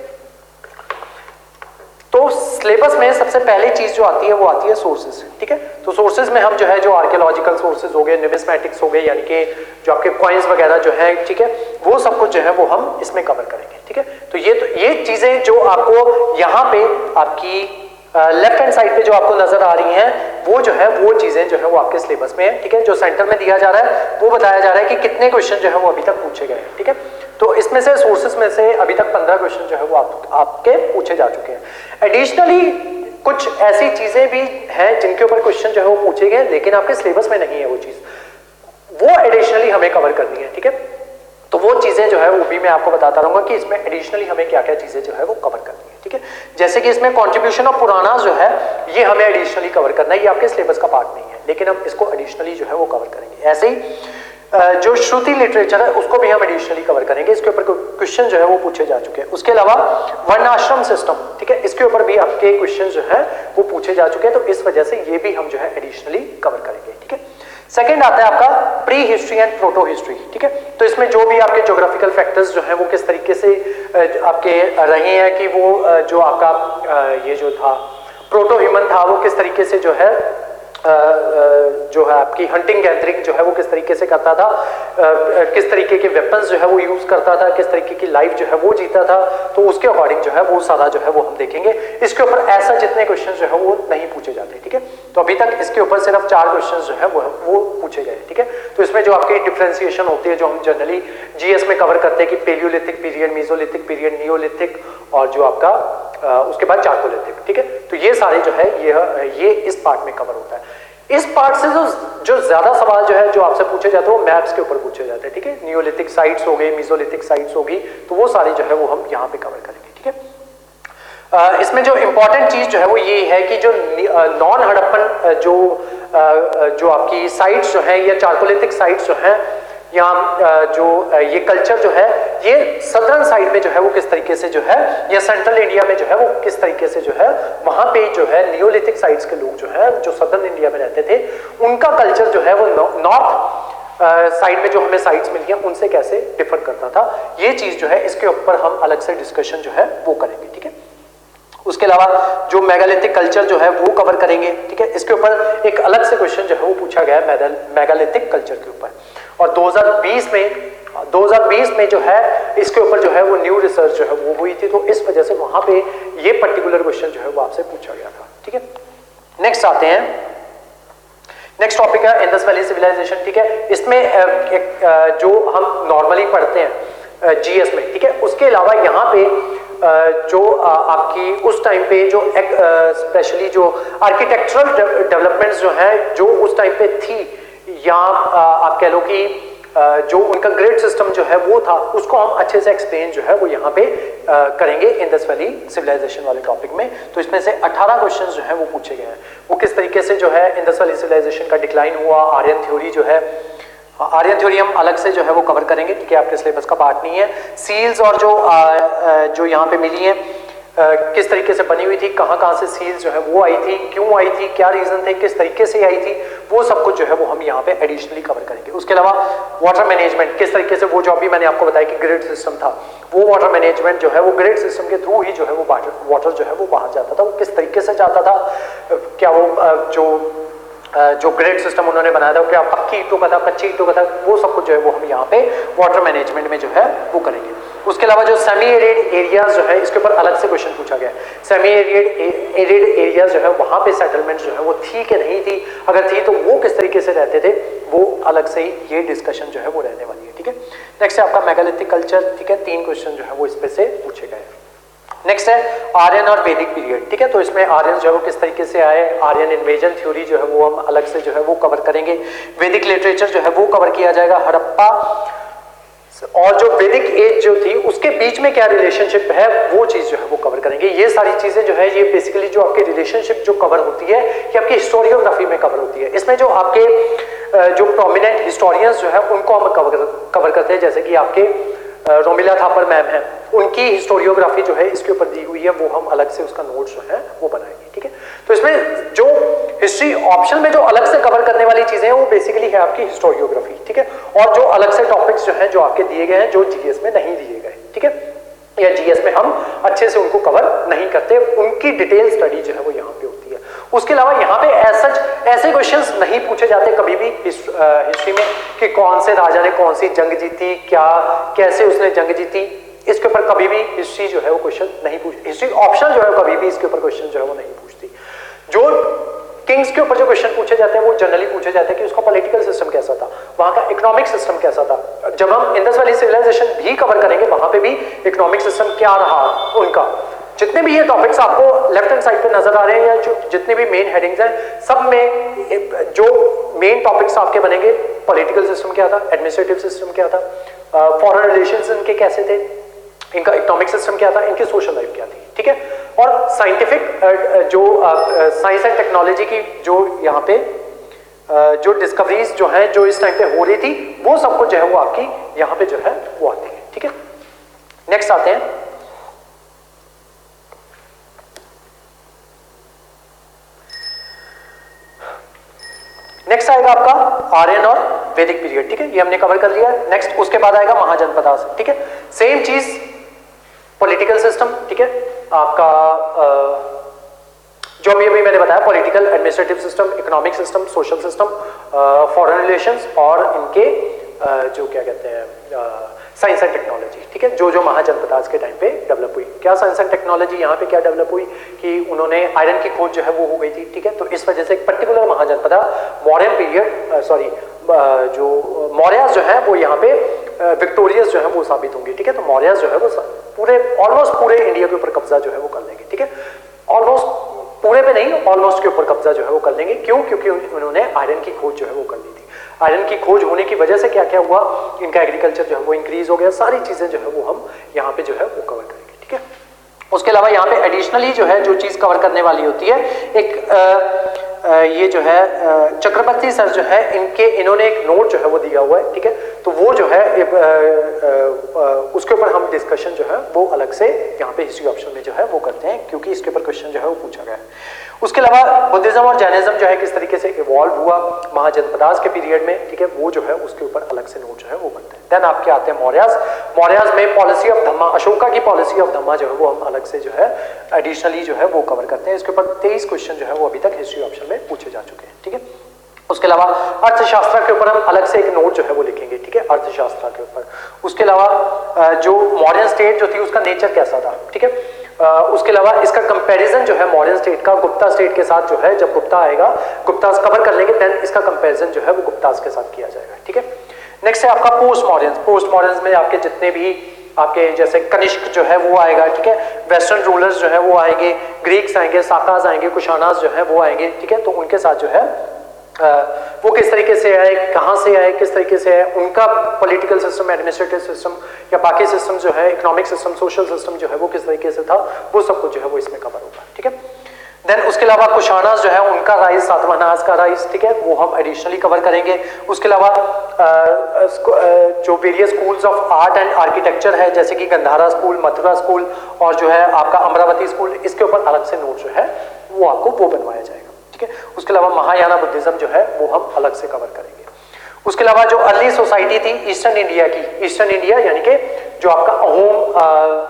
तो सिलेबस में सबसे पहली चीज जो आती है वो आती है सोर्सेज, ठीक है। तो सोर्सेज में हम जो है जो आर्कियोलॉजिकल सोर्सेज हो गए, न्यूमिस्मेटिक्स हो गए, यानी कि जो आपके कॉइन्स वगैरह जो है, ठीक है, वो सब कुछ जो है वो हम इसमें कवर करेंगे, ठीक है। तो ये चीजें जो आपको यहाँ पे आपकी लेफ्ट हैंड साइड पे जो आपको नजर आ रही हैं वो जो है वो चीजें जो है वो आपके सिलेबस में है, ठीक है। जो सेंटर में दिया जा रहा है वो बताया जा रहा है कि कितने क्वेश्चन जो है वो अभी तक पूछे गए, ठीक है। तो इसमें से सोर्सेज में से अभी तक 15 क्वेश्चन जो है वो आपके पूछे जा चुके हैं। एडिशनली कुछ ऐसी चीजें भी हैं जिनके ऊपर क्वेश्चन जो है वो पूछे गए लेकिन आपके सिलेबस में नहीं है वो चीज, वो एडिशनली हमें कवर करनी है, ठीक है। तो वो चीजें जो है वो भी मैं आपको बताता रहूंगा कि इसमें एडिशनली हमें क्या क्या चीजें जो है वो कवर करनी है, ठीक है। जैसे कि इसमें कंट्रीब्यूशन ऑफ पुराना जो है ये हमें एडिशनली कवर करना है, ये आपके सिलेबस का पार्ट नहीं है, लेकिन हम इसको एडिशनली जो है वो कवर करेंगे। ऐसे ही जो श्रुति लिटरेचर है उसको भी हम एडिशनली कवर करेंगे, इसके ऊपर क्वेश्चन जो है वो पूछे जा चुके हैं। उसके अलावा वर्णाश्रम सिस्टम, ठीक है, इसके ऊपर भी आपके क्वेश्चन जो है वो पूछे जा चुके हैं, तो इस वजह से ये भी हम जो है एडिशनली कवर करेंगे, ठीक है। सेकंड आता है आपका pre history and proto history, ठीक है। तो इसमें जो भी आपके ज्योग्राफिकल फैक्टर्स जो है वो किस तरीके से आपके रहे हैं, कि वो जो आपका ये जो था प्रोटो ह्यूमन था वो किस तरीके से जो है जो है आपकी हंटिंग गैदरिंग जो है वो किस तरीके से करता था, किस तरीके के वेपन्स जो है वो यूज करता था, किस तरीके की लाइफ जो है वो जीता था, तो उसके अकॉर्डिंग जो है वो सारा जो है वो हम देखेंगे। इसके ऊपर ऐसा जितने क्वेश्चन जो है वो नहीं पूछे जाते, ठीक है। तो अभी तक इसके ऊपर सिर्फ 4 क्वेश्चन जो है वो पूछे गए, ठीक है। तो इसमें जो आपकी डिफ्रेंसिएशन होती है जो हम जनरली जीएस में कवर करते हैं कि palaeolithic period, mesolithic period, neolithic और जो आपका उसके बाद चार्कोलिथिक, ठीक है। तो ये सारे जो है ये इस पार्ट में कवर होता है। इस पार्ट से जो ज्यादा सवाल जो है जो आपसे पूछे जाते हैं वो मैप्स के ऊपर पूछे जाते हैं, ठीक है। नियोलिथिक साइट्स हो गए, मेसोलिथिक साइट्स होगी, तो वो सारी जो है वो हम यहाँ पे कवर करेंगे, ठीक है। इसमें जो इंपॉर्टेंट चीज जो है वो ये है कि जो नॉन हड़प्पन जो आपकी साइट्स जो है या चार्कोलिथिक साइट्स जो है या जो ये कल्चर जो है ये सदर्न साइड में जो है वो किस तरीके से जो है, या सेंट्रल इंडिया में जो है वो किस तरीके से जो है वहां पे जो है नियोलिथिक साइड्स के लोग जो है जो सदर्न इंडिया में रहते थे उनका कल्चर जो है वो नॉर्थ साइड में जो हमें साइट्स मिली हैं उनसे कैसे डिफर करता था, ये चीज जो है इसके ऊपर हम अलग से डिस्कशन जो है वो करेंगे, ठीक है। उसके अलावा जो मेगालिथिक कल्चर जो है वो कवर करेंगे, ठीक है। इसके ऊपर एक अलग से क्वेश्चन जो है वो पूछा गया है मेगालिथिक कल्चर के ऊपर, और 2020 में जो है इसके ऊपर जो है वो न्यू रिसर्च जो है वो हुई थी, तो इस वजह से वहां पे ये पर्टिकुलर क्वेश्चन जो है वो आपसे पूछा गया था, ठीक है। नेक्स्ट आते हैं, नेक्स्ट टॉपिक है इंडस वैली सिविलाइजेशन, ठीक है। इसमें जो हम नॉर्मली पढ़ते हैं जीएस में, ठीक है, उसके अलावा यहाँ पे जो आपकी उस टाइम पे जो स्पेशली जो आर्किटेक्चरल डेवलपमेंट्स जो है जो उस टाइम पे थी, या आप कह लो कि जो उनका ग्रिड सिस्टम जो है वो था, उसको हम अच्छे से एक्सप्लेन जो है वो यहाँ पे करेंगे इंडस वैली सिविलाइजेशन वाले टॉपिक में। तो इसमें से 18 क्वेश्चन जो है वो पूछे गए हैं, वो किस तरीके से जो है इंडस वैली सिविलाइजेशन का डिक्लाइन हुआ, आर्यन थ्योरी जो है, आर्यन थ्योरी हम अलग से जो है वो कवर करेंगे क्योंकि आपके सिलेबस का पार्ट नहीं है। सील्स और जो यहाँ पे मिली है किस तरीके से बनी हुई थी, कहाँ से सील्स जो है वो आई थी, क्यों आई थी, क्या रीजन थे, किस तरीके से आई थी, वो सब कुछ जो है वो हम यहाँ पे एडिशनली कवर करेंगे। उसके अलावा वाटर मैनेजमेंट, किस तरीके से वो जो अभी मैंने आपको बताया कि ग्रिड सिस्टम था, वो वाटर मैनेजमेंट जो है वो ग्रिड सिस्टम के थ्रू ही जो है वो वाटर जो है वो बाहर जाता था, वो किस तरीके से जाता था, क्या वो जो ग्रिड सिस्टम उन्होंने बनाया था क्या पक्की ईंटों का था, कच्ची ईंटों का था, वो सब कुछ जो है वो हम यहाँ पे वाटर मैनेजमेंट में जो है वो करेंगे। उसके अलावा जो सेमी एरिड एरियाज जो है इसके ऊपर अलग से क्वेश्चन पूछा गया है। सेमी एरिड एरियाज जो है वहां पे सेटलमेंट जो है वो थी कि नहीं थी, अगर थी तो वो किस तरीके से रहते थे, वो अलग से ही ये डिस्कशन जो है वो रहने वाली है, ठीक है। नेक्स्ट है आपका मेगालिथिक कल्चर, ठीक है, 3 क्वेश्चन जो है वो इस पे से पूछे गए। नेक्स्ट है आर्यन और वैदिक पीरियड, ठीक है। तो इसमें आर्यन जो है वो किस तरीके से आए, आर्यन इन्वेजन थ्योरी जो है वो हम अलग से जो है वो कवर करेंगे। वैदिक लिटरेचर जो है वो कवर किया जाएगा। हड़प्पा और जो वैदिक एज जो थी उसके बीच में क्या रिलेशनशिप है वो चीज जो है वो कवर करेंगे। ये सारी चीजें जो है ये बेसिकली जो आपकी रिलेशनशिप जो कवर होती है ये आपकी हिस्टोरियोग्राफी में कवर होती है। इसमें जो आपके जो प्रोमिनेंट हिस्टोरियंस जो है उनको हम कवर करते हैं, जैसे कि आपके रोमिला थापर मैम है, उनकी हिस्टोरियोग्राफी जो है इसके ऊपर दी हुई है, वो हम अलग से उसका नोट्स जो है वो बनाएंगे, ठीक है। तो इसमें जो हिस्ट्री ऑप्शन में जो अलग से कवर करने वाली चीजें हैं वो बेसिकली है आपकी हिस्टोरियोग्राफी, ठीक है। और जो अलग से टॉपिक्स जो है जो आपके दिए गए हैं जो जीएस में नहीं दिए गए, ठीक है, या जीएस में हम अच्छे से उनको कवर नहीं करते, उनकी डिटेल स्टडी जो है वो यहाँ पे होती है। उसके अलावा यहाँ पे ऐसे क्वेश्चंस नहीं पूछे जाते कभी भी हिस्ट्री में कि कौन से राजा ने कौन सी जंग जीती, क्या कैसे उसने जंग जीती, इसके ऊपर कभी भी हिस्ट्री जो है वो क्वेश्चन नहीं पूछती। हिस्ट्री ऑप्शन जो है कभी भी इसके ऊपर क्वेश्चन जो है वो नहीं पूछती। जो किंग्स के ऊपर जो क्वेश्चन पूछे जाते हैं वो जनरली पूछे जाते हैं कि उसका पॉलिटिकल सिस्टम कैसा था, वहां का इकोनॉमिक सिस्टम कैसा था। जब हम इंडस वैली सिविलाइजेशन भी कवर करेंगे वहां पे भी इकोनॉमिक सिस्टम क्या रहा उनका। जितने भी ये टॉपिक्स आपको लेफ्ट हैंड साइड पे नजर आ रहे हैं या जो जितने भी मेन हेडिंग्स हैं सब में जो मेन टॉपिक्स आपके बनेंगे, पॉलिटिकल सिस्टम क्या था, एडमिनिस्ट्रेटिव सिस्टम क्या था, फॉरेन रिलेशंस इनके कैसे थे, इनका इकोनॉमिक सिस्टम क्या था, इनकी सोशल लाइफ क्या थी, ठीक है। और साइंटिफिक जो साइंस एंड टेक्नोलॉजी की जो यहाँ पे जो डिस्कवरीज जो है जो इस टाइम पे हो रही थी वो सब कुछ जो है वो आपकी यहाँ पे जो है वो आती है, ठीक है। नेक्स्ट आते हैं, नेक्स्ट आएगा आपका आर्यन और वैदिक पीरियड, ठीक है, ये हमने कवर कर लिया। नेक्स्ट उसके बाद आएगा महाजनपदा, ठीक है, सेम चीज पॉलिटिकल सिस्टम, ठीक है, आपका जो अभी मैंने बताया political administrative system, economic system, social system, foreign relations और इनके जो क्या कहते हैं साइंस एंड टेक्नोलॉजी, ठीक है, जो जो महाजनपदास के टाइम पे डेवलप हुई। क्या साइंस एंड टेक्नोलॉजी यहाँ पे क्या डेवलप हुई कि उन्होंने आयरन की खोज जो है वो हो गई थी, ठीक है, तो इस वजह से एक पर्टिकुलर महाजनपदा मौर्यन पीरियड जो मौर्यस जो है वो यहाँ पे विक्टोरियस जो है वो साबित होंगे, ठीक है, तो मौर्यस जो है वो पूरे ऑलमोस्ट पूरे इंडिया के ऊपर कब्जा जो है वो कर लेंगे, ठीक है, ऑलमोस्ट पूरे पे नहीं ऑलमोस्ट के ऊपर कब्जा जो है वो कर लेंगे। क्यों? क्योंकि उन्होंने आयरन की खोज जो है वो कर ली थी। आयरन की खोज होने की वजह से क्या क्या हुआ, इनका एग्रीकल्चर जो है वो इंक्रीज हो गया, सारी चीजें जो है वो हम यहाँ पे जो है वो कवर करेंगे, ठीक है। उसके अलावा यहाँ पे एडिशनली जो है जो चीज कवर करने वाली होती है एक ये जो है चक्रवर्ती सर जो है इन्होंने एक नोट जो है वो दिया हुआ है, ठीक है, तो वो जो है उसके ऊपर हम डिस्कशन जो है वो अलग से यहाँ पे हिस्ट्री ऑप्शन में जो है वो करते हैं क्योंकि इसके ऊपर क्वेश्चन जो है वो पूछा गया है। उसके अलावा बुद्धिज्म और जैनिज्म जो है किस तरीके से इवॉल्व हुआ महाजनपदास के पीरियड में, ठीक है, वो जो है उसके ऊपर अलग से नोट जो है वो बनते हैं। देन आपके आते हैं मौर्यास में पॉलिसी ऑफ धम्मा, अशोका की पॉलिसी ऑफ धम्मा जो है वो हम अलग से जो है एडिशनली जो है वो कवर करते हैं। इसके ऊपर 23 क्वेश्चन जो है वो अभी तक हिस्ट्री ऑप्शन में पूछे जा चुके हैं, ठीक है। उसके अलावा अर्थशास्त्र के ऊपर हम अलग से एक नोट जो है वो लिखेंगे, ठीक है, अर्थशास्त्र के ऊपर। उसके अलावा जो मॉडर्न स्टेट जो थी उसका नेचर कैसा था, ठीक है, उसके अलावा इसका कंपैरिजन जो है मॉडर्न स्टेट का गुप्ता स्टेट के साथ जो है, जब गुप्ता आएगा गुप्तास कवर कर लेंगे देन इसका कंपैरिजन जो है वो गुप्तास के साथ किया जाएगा, ठीक है। नेक्स्ट है आपका पोस्ट मॉडर्न में आपके जितने भी आपके जैसे कनिष्क जो है वो आएगा, ठीक है, वेस्टर्न रूलर्स जो है वो आएंगे, ग्रीक्स आएंगे, साकास आएंगे, कुशानास जो है वो आएंगे, ठीक है, तो उनके साथ जो है वो किस तरीके से आए, कहाँ से आए, किस तरीके से आए, उनका पॉलिटिकल सिस्टम, एडमिनिस्ट्रेटिव सिस्टम या बाकी सिस्टम जो है, इकोनॉमिक सिस्टम, सोशल सिस्टम जो है वो किस तरीके से था, वो सब कुछ जो है वो इसमें कवर होगा, ठीक है। देन उसके अलावा कुशानास जो है उनका राइज, सातवाहनास का राइज, ठीक है, वो हम एडिशनली कवर करेंगे। उसके अलावा जो various schools of art and architecture है जैसे कि गंधारा स्कूल, मथुरा स्कूल और जो है आपका अमरावती स्कूल, इसके ऊपर अलग से नोट जो है वो आपको वो बनवाया जाएगा, ठीक है। उसके अलावा महायाना बुद्धिज्म जो है वो हम अलग से कवर करेंगे। उसके अलावा जो अर्ली सोसाइटी थी ईस्टर्न इंडिया की, ईस्टर्न इंडिया यानी कि जो आपका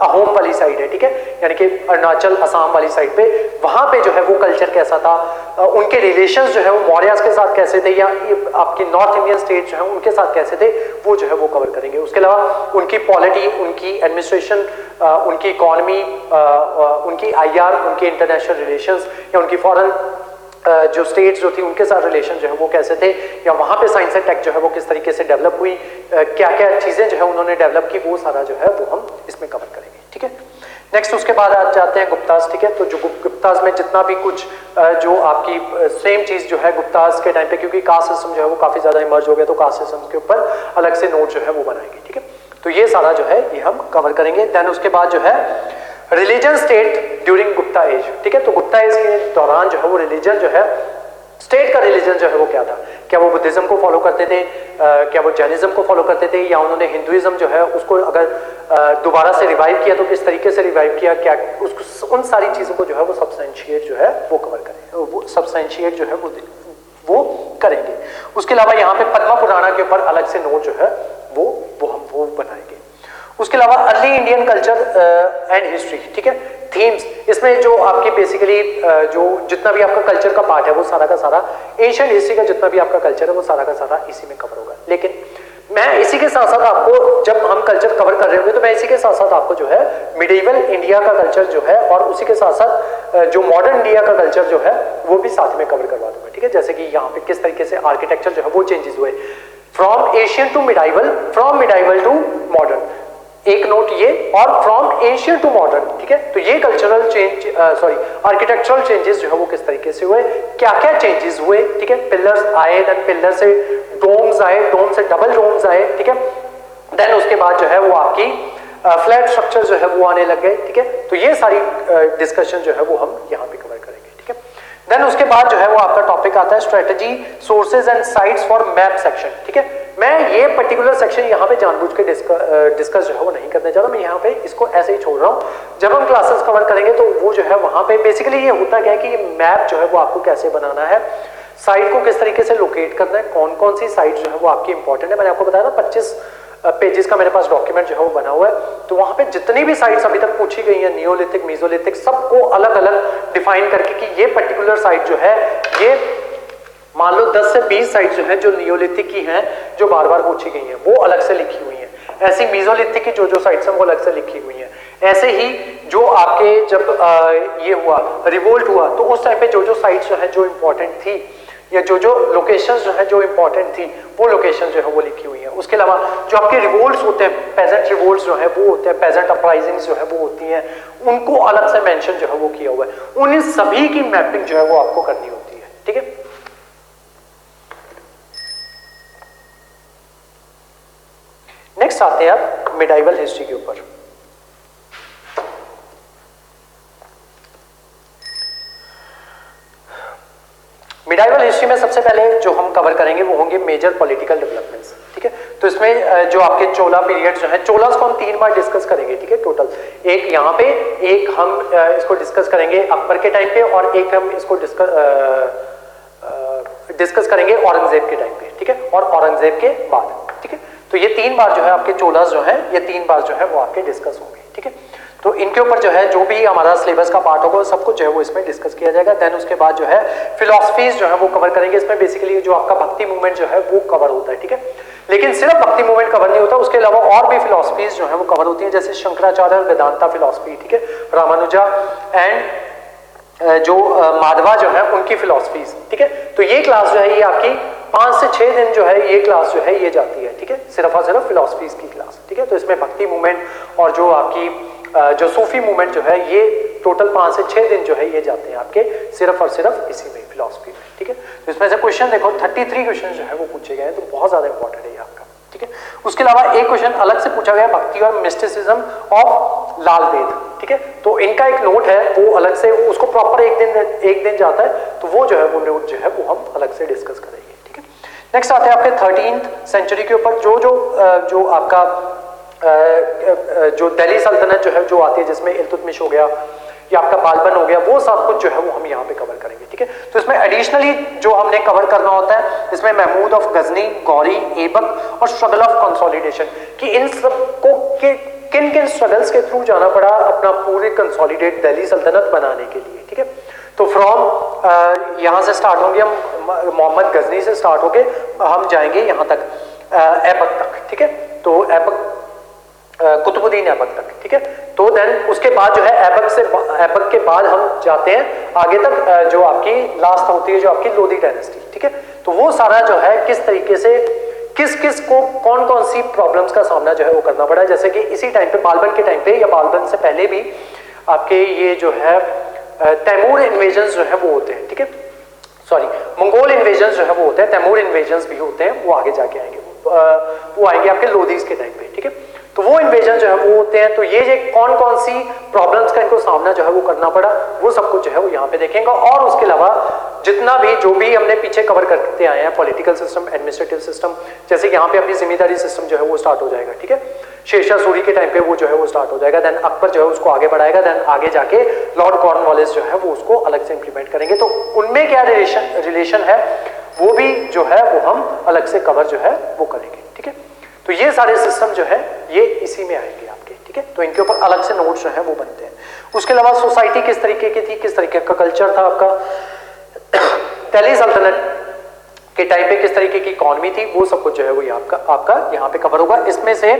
अहोम वाली साइड है, ठीक है, यानी कि अरुणाचल असम वाली साइड पे, वहां पे जो है वो कल्चर कैसा था, उनके रिलेशंस जो है वो मौर्यास के साथ कैसे थे या आपके नॉर्थ इंडियन स्टेट जो है उनके साथ कैसे थे, वो जो है वो कवर करेंगे। उसके अलावा उनकी पॉलिटी, उनकी एडमिनिस्ट्रेशन, उनकी इकोनॉमी, उनकी IR, उनके इंटरनेशनल रिलेशंस या उनकी फॉरेन जो स्टेट्स जो थी उनके साथ रिलेशन जो है वो कैसे थे, या वहाँ पे साइंस एंड टेक जो है वो किस तरीके से डेवलप हुई, क्या क्या चीज़ें जो है उन्होंने डेवलप की, वो सारा जो है वो हम इसमें कवर करेंगे, ठीक है। नेक्स्ट उसके बाद आ जाते हैं गुप्तास, ठीक है, तो जो गुप्तास में जितना भी कुछ जो आपकी सेम चीज़ जो है गुप्तास के टाइम पे, क्योंकि कास्ट सिस्टम जो है वो काफ़ी ज़्यादा इमर्ज हो गया तो कास्ट सिस्टम के ऊपर अलग से नोट जो है वो बनाएंगे, ठीक है। तो ये सारा जो है ये हम कवर करेंगे। देन उसके बाद जो है religion state during Gupta age, ठीक है, तो गुप्ता एज के दौरान जो है वो रिलीजन जो है, स्टेट का रिलीजन जो है वो क्या था, क्या वो बुद्धिज्म को फॉलो करते थे, क्या वो जैनिज्म को फॉलो करते थे, या उन्होंने हिंदुइज्म जो है उसको अगर दोबारा से रिवाइव किया तो किस तरीके से रिवाइव किया, क्या उसको, उन सारी चीज़ों को जो है वो सब्सटेंशिएट जो है वो कवर करेंगे, वो सब्सटेंशिएट जो है वो करेंगे। उसके अलावा यहाँ पे पद्मा पुराणा के ऊपर अलग से नोट जो है वो बनाएंगे। उसके अलावा early Indian culture and history, ठीक है, थीम्स, इसमें जो आपकी बेसिकली जो जितना भी आपका कल्चर का पार्ट है वो सारा का सारा, एशियन हिस्ट्री का जितना भी आपका कल्चर है वो सारा का सारा इसी में कवर होगा। लेकिन मैं इसी के साथ साथ आपको, जब हम कल्चर कवर कर रहे होंगे तो मैं इसी के साथ साथ आपको जो है मिडिवल इंडिया का कल्चर जो है और उसी के साथ साथ जो मॉडर्न इंडिया का कल्चर जो है वो भी साथ में कवर करवा दूंगा, ठीक है। जैसे कि यहाँ पे किस तरीके से आर्किटेक्चर जो है वो चेंजेस हुए from Asian to medieval, from medieval to modern, एक नोट ये, और फ्रॉम एशियन टू मॉडर्न, ठीक है। तो ये कल्चरल चेंज, आर्किटेक्चचरल चेंजेस जो है वो किस तरीके से हुए, क्या क्या चेंजेस हुए, ठीक है। पिलर्स आए, देन पिलर से डोम्स आए, डोम से डबल डोम्स आए, ठीक है। देन उसके बाद जो है वो आपकी फ्लैट स्ट्रक्चर जो है वो आने लग गए, ठीक है। तो ये सारी डिस्कशन जो है वो हम यहाँ पे कवर करेंगे, ठीक है। देन उसके बाद जो है वो आपका टॉपिक आता है strategy sources and sites for map section, ठीक है। मैं ये पर्टिकुलर सेक्शन यहाँ पे जानबूझ के डिस्कस जो है वो नहीं करने जा रहा, मैं यहाँ पे इसको ऐसे ही छोड़ रहा हूँ। जब हम क्लासेस कवर करेंगे तो वो जो है वहां पे बेसिकली ये होता क्या है कि मैप जो है वो आपको कैसे बनाना है, साइट को किस तरीके से लोकेट करना है, कौन कौन सी साइट जो है वो आपकी इंपॉर्टेंट है। मैंने आपको बताया ना 25 पेजेस का मेरे पास डॉक्यूमेंट जो है वो बना हुआ है, तो वहां पे जितनी भी साइट्स अभी तक पूछी गई है, नियोलिथिक, मेसोलिथिक, सबको अलग अलग डिफाइन करके कि ये पर्टिकुलर साइट जो है, ये मान लो 10 से 20 साइट जो है जो नियोलिथिक की हैं, जो बार बार पूछी गई हैं, वो अलग से लिखी हुई हैं। ऐसी मेसोलिथिक की जो साइट्स हैं वो अलग से लिखी हुई हैं। ऐसे ही जो आपके जब ये हुआ रिवोल्ट हुआ तो उस टाइम पे जो साइट्स जो है जो इंपॉर्टेंट थी, या जो लोकेशंस जो है जो इंपॉर्टेंट थी, वो लोकेशन जो है वो लिखी हुई है। उसके अलावा जो आपके रिवोल्ट्स होते हैं, पेजेंट रिवोल्ट्स जो है वो होते हैं, पेजेंट अपराइजिंग्स जो है वो होती हैं, उनको अलग से मेंशन जो है वो किया हुआ है। उन सभी की मैपिंग जो है वो आपको करनी होती है, ठीक है। नेक्स्ट आते हैं आप मिडाइवल हिस्ट्री के ऊपर। मिडाइवल हिस्ट्री में सबसे पहले जो हम कवर करेंगे वो होंगे मेजर पॉलिटिकल डेवलपमेंट्स, ठीक है। तो इसमें जो आपके चोला पीरियड जो है, चोलास को हम 3 बार डिस्कस करेंगे, ठीक है, टोटल। एक यहाँ पे, एक हम इसको डिस्कस करेंगे अकबर के टाइम पे, और एक हम इसको डिस्कस करेंगे औरंगजेब के टाइम पे, ठीक है, और औरंगजेब के बाद, ठीक है। तो ये 3 बार जो है आपके चोलास जो है, ये 3 बार जो है वो आपके डिस्कस होंगे, ठीक है। तो इनके ऊपर जो है जो भी हमारा सिलेबस का पार्ट होगा सब कुछ जो है वो इसमें डिस्कस किया जाएगा। देन उसके बाद जो है फिलॉसफीज जो है वो कवर करेंगे। इसमें बेसिकली जो आपका भक्ति मूवमेंट जो है वो कवर होता है, ठीक है। लेकिन सिर्फ भक्ति मूवमेंट कवर नहीं होता, उसके अलावा और भी फिलॉसफीज जो है वो कवर होती है, जैसे शंकराचार्य वेदांता फिलॉसफी, ठीक है, रामानुजा एंड जो माधवा जो है उनकी फिलॉसफीज, ठीक है। तो ये क्लास जो है ये आपकी 5 से 6 दिन जो है ये क्लास जो है ये जाती है, ठीक है, सिर्फ और सिर्फ फिलॉसफीज की क्लास, ठीक है। तो इसमें भक्ति मूवमेंट और जो आपकी जो सूफी मूवमेंट जो है ये टोटल 5 से 6 दिन जो है ये जाते हैं आपके सिर्फ और सिर्फ इसी में, फिलॉसफी में, ठीक है। तो इसमें से क्वेश्चन देखो 33 क्वेश्चन जो है वो पूछे गए हैं, तो बहुत ज्यादा इंपॉर्टेंट है ये आपका, ठीक है। उसके अलावा एक क्वेश्चन अलग से पूछा गया भक्ति और मिस्टिसिज्म ऑफ लाल वेद, ठीक है। तो इनका एक नोट है वो अलग से, उसको प्रॉपर एक दिन जाता है, तो वो जो है वो नोट जो है वो हम अलग से डिस्कस करेंगे, ठीक है। नेक्स्ट आते हैं आपके 13th सेंचुरी के ऊपर। जो आपका जो दिल्ली सल्तनत जो है जो आती है, जिसमें इल्तुतमिश हो गया या आपका बालबन हो गया, वो सब कुछ जो है वो हम यहाँ पे कवर करेंगे, ठीक है। तो इसमें एडिशनली जो हमने कवर करना होता है, इसमें महमूद ऑफ गजनी, गौरी, ऐबक और स्ट्रगल ऑफ कंसोलिडेशन, कि इन सबको किन किन स्ट्रगल्स के थ्रू जाना पड़ा अपना पूरे कंसोलिडेट दिल्ली सल्तनत बनाने के लिए, ठीक है। तो फ्रॉम यहाँ से स्टार्ट होंगे हम, मोहम्मद गजनी से स्टार्ट होके हम जाएंगे यहाँ तक ऐबक तक, ठीक है। तो ऐबक कुतुबुद्दीन ऐबक तक, ठीक है। तो देन उसके बाद जो है ऐबक के बाद हम जाते हैं आगे तक, जो आपकी लास्ट होती है जो आपकी लोधी डायनेस्टी, ठीक है। तो वो सारा जो है किस तरीके से किस को कौन कौन सी प्रॉब्लम्स का सामना जो है वो करना पड़ा, जैसे कि इसी टाइम पे बालबन के टाइम पे या बालबन से पहले भी आपके ये जो है तैमूर इन्वेजन्स जो है वो होते हैं, ठीक है, सॉरी मंगोल इन्वेजन्स जो है वो होते हैं, तैमूर इन्वेजन्स भी होते हैं, वो आगे जाके आएंगे, वो आएंगे आपके लोधीज के टाइम पे, ठीक है। तो वो इन्वेजन जो है वो होते हैं। तो ये कौन कौन सी प्रॉब्लम्स का इनको सामना जो है वो करना पड़ा, वो सब कुछ जो है वो यहाँ पे देखेंगे। और उसके अलावा जितना भी जो भी हमने पीछे कवर करते आए हैं, पॉलिटिकल सिस्टम, एडमिनिस्ट्रेटिव सिस्टम, जैसे यहाँ पे अपनी जिम्मेदारी सिस्टम जो है वो स्टार्ट हो जाएगा, ठीक है। शेरशाह सूरी के टाइम पे वो जो है वो स्टार्ट हो जाएगा, देन अकबर जो है उसको आगे बढ़ाएगा, देन आगे जाके लॉर्ड कॉर्नवालिस जो है वो उसको अलग से इंप्लीमेंट करेंगे। तो उनमें क्या रिलेशन है वो भी जो है वो हम अलग से कवर जो है वो करेंगे, ठीक है। तो ये सारे सिस्टम जो है ये इसी में आएंगे आपके, ठीक है। तो इनके ऊपर अलग से नोट्स जो है वो बनते हैं। उसके अलावा सोसाइटी किस तरीके की थी, किस तरीके का कल्चर था आपका, दिल्ली सल्तनत के टाइम पे किस तरीके की इकोनॉमी थी, वो सब कुछ जो है वो आपका यहाँ पे कवर होगा। इसमें से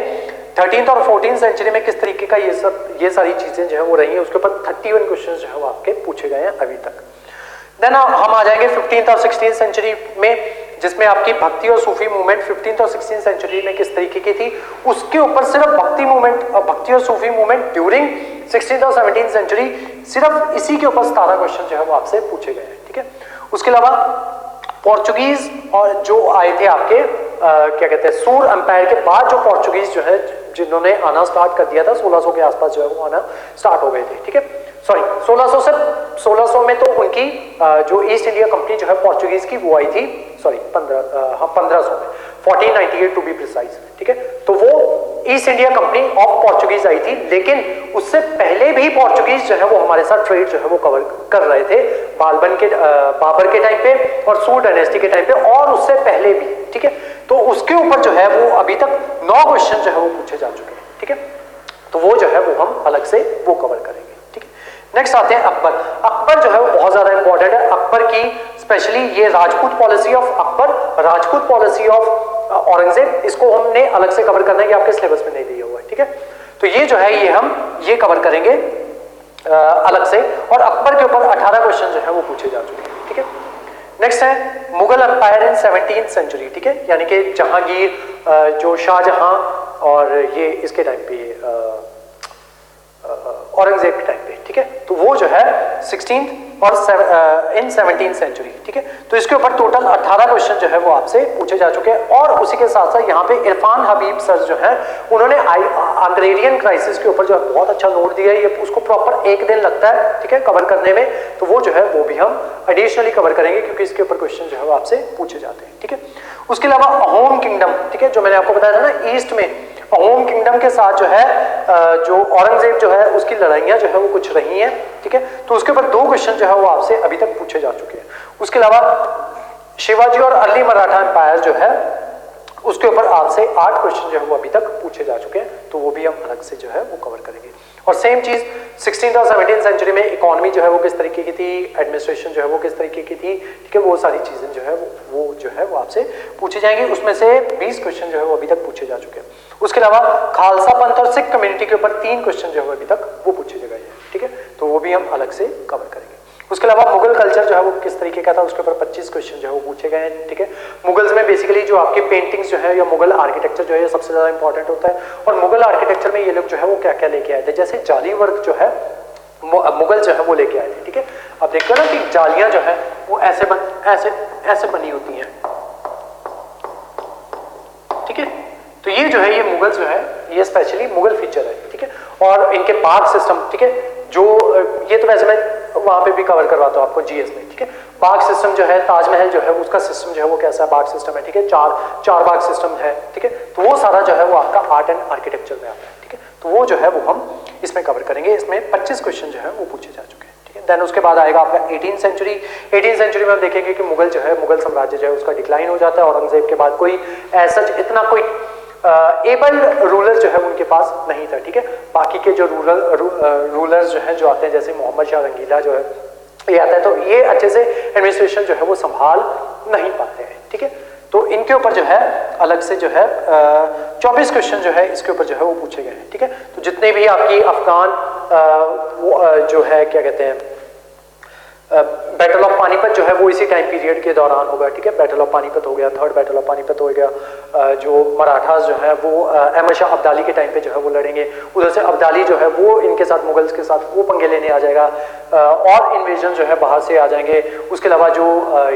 13th और 14th सेंचुरी में किस तरीके का ये सारी चीजें जो है वो रही है, उसके ऊपर 31 क्वेश्चन जो है वो आपके पूछे गए हैं अभी तक। देन हम आ जाएंगे 15th और 16th सेंचुरी में, जिसमें आपकी भक्ति और सूफी मूवमेंट 15th और 16th सेंचुरी में किस तरीके की थी, उसके ऊपर सिर्फ भक्ति और सूफी मूवमेंट ड्यूरिंग 16th और 17th सेंचुरी, सिर्फ इसी के ऊपर 17 क्वेश्चन जो है वो आपसे पूछे गए हैं, ठीक है। उसके अलावा पोर्चुगीज और जो आए थे आपके क्या कहते हैं सूर एम्पायर के बाद जो पोर्चुगीज जो है जिन्होंने आना स्टार्ट कर दिया था 1600 के आसपास जो है वो आना स्टार्ट हो गए थे, ठीक है। सॉरी 1600 में तो उनकी जो ईस्ट इंडिया कंपनी जो है पोर्चुगीज की वो आई थी, सॉरी 1500 में 1498 टू बी प्रिसाइज, ठीक है। तो वो East India company of Portuguese आई थी, लेकिन उससे पहले भी पोर्चुगीज जो है वो हमारे साथ ट्रेड जो है वो कवर कर रहे थे बाबर के टाइम पे और सूर डायनेस्टी के टाइम पे, और उससे पहले भी, ठीक है। तो उसके ऊपर जो है वो अभी तक 9 क्वेश्चन जो है वो पूछे जा चुके हैं, ठीक है। तो वो जो है वो हम अलग से वो कवर करेंगे, ठीक है। नेक्स्ट आते हैं अकबर। अकबर जो है वो बहुत ज्यादा इंपॉर्टेंट है। अकबर की स्पेशली ये Rajput policy of Akbar, Rajput policy of Aurangzeb, इसको हमने अलग से कवर करना है, कि आपके सिलेबस में नहीं दिया हुआ है, ठीक है। तो ये जो है ये हम ये कवर करेंगे अलग से, और अकबर के ऊपर 18 क्वेश्चन जो है वो पूछे जा चुके हैं, ठीक है। नेक्स्ट है Mughal empire in 17th century, ठीक है, यानी कि जहांगीर जो शाहजहां और ये इसके टाइम पे औरंगजेब के टाइम पे, ठीक है। तो वो जो है 16th और इन 17th सेंचुरी, ठीक है। तो इसके ऊपर टोटल 18 क्वेश्चन जो है वो आपसे पूछे जा चुके हैं, और उसी के साथ साथ यहाँ पे इरफान हबीब सर जो है उन्होंने अग्रेरियन क्राइसिस के ऊपर जो है बहुत अच्छा नोट दिया है, ये उसको प्रॉपर 1 दिन लगता है, ठीक है, कवर करने में। तो वो जो है वो भी हम एडिशनली कवर करेंगे, क्योंकि इसके ऊपर क्वेश्चन जो है वो आपसे पूछे जाते हैं, ठीक है। उसके अलावा अहोम किंगडम, ठीक है, जो मैंने आपको बताया था ना, ईस्ट में अहोम किंगडम के साथ जो है जो औरंगजेब जो है उसकी लड़ाइयां जो है वो कुछ रही हैं, ठीक है। तो उसके ऊपर 2 क्वेश्चन जो है वो आपसे अभी तक पूछे जा चुके हैं। उसके अलावा शिवाजी और अर्ली मराठा एम्पायर जो है उसके ऊपर आपसे 8 क्वेश्चन जो है वो अभी तक पूछे जा चुके हैं, तो वो भी हम अलग से जो है वो कवर करेंगे। और सेम चीज 16th और 17th सेंचुरी में इकोनॉमी जो है वो किस तरीके की थी, एडमिनिस्ट्रेशन जो है वो किस तरीके की थी, ठीक है, वो सारी चीजें जो है वो जो है वो आपसे पूछी जाएंगी। उसमें से 20 क्वेश्चन जो है वो अभी तक पूछे जा चुके हैं। उसके अलावा खालसा पंथ और सिख कम्युनिटी के ऊपर 3 क्वेश्चन जो है अभी तक वो पूछे गए हैं, ठीक है, तो वो भी हम अलग से कवर करेंगे। उसके अलावा मुगल कल्चर जो है वो किस तरीके का था, उसके ऊपर 25 क्वेश्चन जो है वो पूछे गए हैं, ठीक है। मुगल्स में बेसिकली जो आपके पेंटिंग्स जो है या मुगल आर्किटेक्चर जो है सबसे ज्यादा इंपॉर्टेंट होता है, और मुगल आर्किटेक्चर में ये लोग जो है वो क्या क्या लेके आए थे, जैसे जाली वर्क जो है मुगल जो है वो लेके आए थे, ठीक है। अब देखते हो ना कि जालियां जो है वो ऐसे बनी होती हैं, ठीक है। तो ये जो है ये मुगल जो है ये स्पेशली मुगल फीचर है, ठीक है। और इनके बाग सिस्टम, ठीक है, जो ये तो वैसे मैं वहां पे भी कवर करवाता हूँ आपको जीएस में, ठीक है। बाग सिस्टम जो है, ताजमहल जो है उसका सिस्टम जो है वो कैसा बाग सिस्टम है, ठीक है, चार बाग सिस्टम है, ठीक है। तो वो सारा जो है वो आपका आर्ट एंड आर्किटेक्चर में आता है, ठीक है। तो वो जो है वो हम इसमें कवर करेंगे। इसमें 25 क्वेश्चन जो है वो पूछे जा चुके हैं, ठीक है। देन उसके बाद आएगा आपका 18th सेंचुरी। 18th सेंचुरी में हम देखेंगे कि मुगल जो है मुगल साम्राज्य जो है उसका डिक्लाइन हो जाता है। औरंगजेब के बाद कोई ऐसा इतना कोई एबल रूलर जो है उनके पास नहीं था, ठीक है। बाकी के जो रूलर्स जो हैं जो आते हैं, जैसे मोहम्मद शाह रंगीला जो है ये आता है, तो ये अच्छे से एडमिनिस्ट्रेशन जो है वो संभाल नहीं पाते हैं, ठीक है। तो इनके ऊपर जो है अलग से जो है 24 क्वेश्चन जो है इसके ऊपर जो है वो पूछे गए हैं, ठीक है। तो जितने भी आपकी अफगान जो है क्या कहते हैं बैटल ऑफ पानीपत जो है वो इसी टाइम पीरियड के दौरान होगा, ठीक है। बैटल ऑफ पानीपत हो गया, थर्ड बैटल ऑफ पानीपत हो गया, जो मराठास जो है वो अहमद शाह अब्दाली के टाइम पे जो है वो लड़ेंगे, उधर से अब्दाली जो है वो इनके साथ मुगल्स के साथ वो पंगे लेने आ जाएगा, और इन्वेजन जो है बाहर से आ जाएंगे। उसके अलावा जो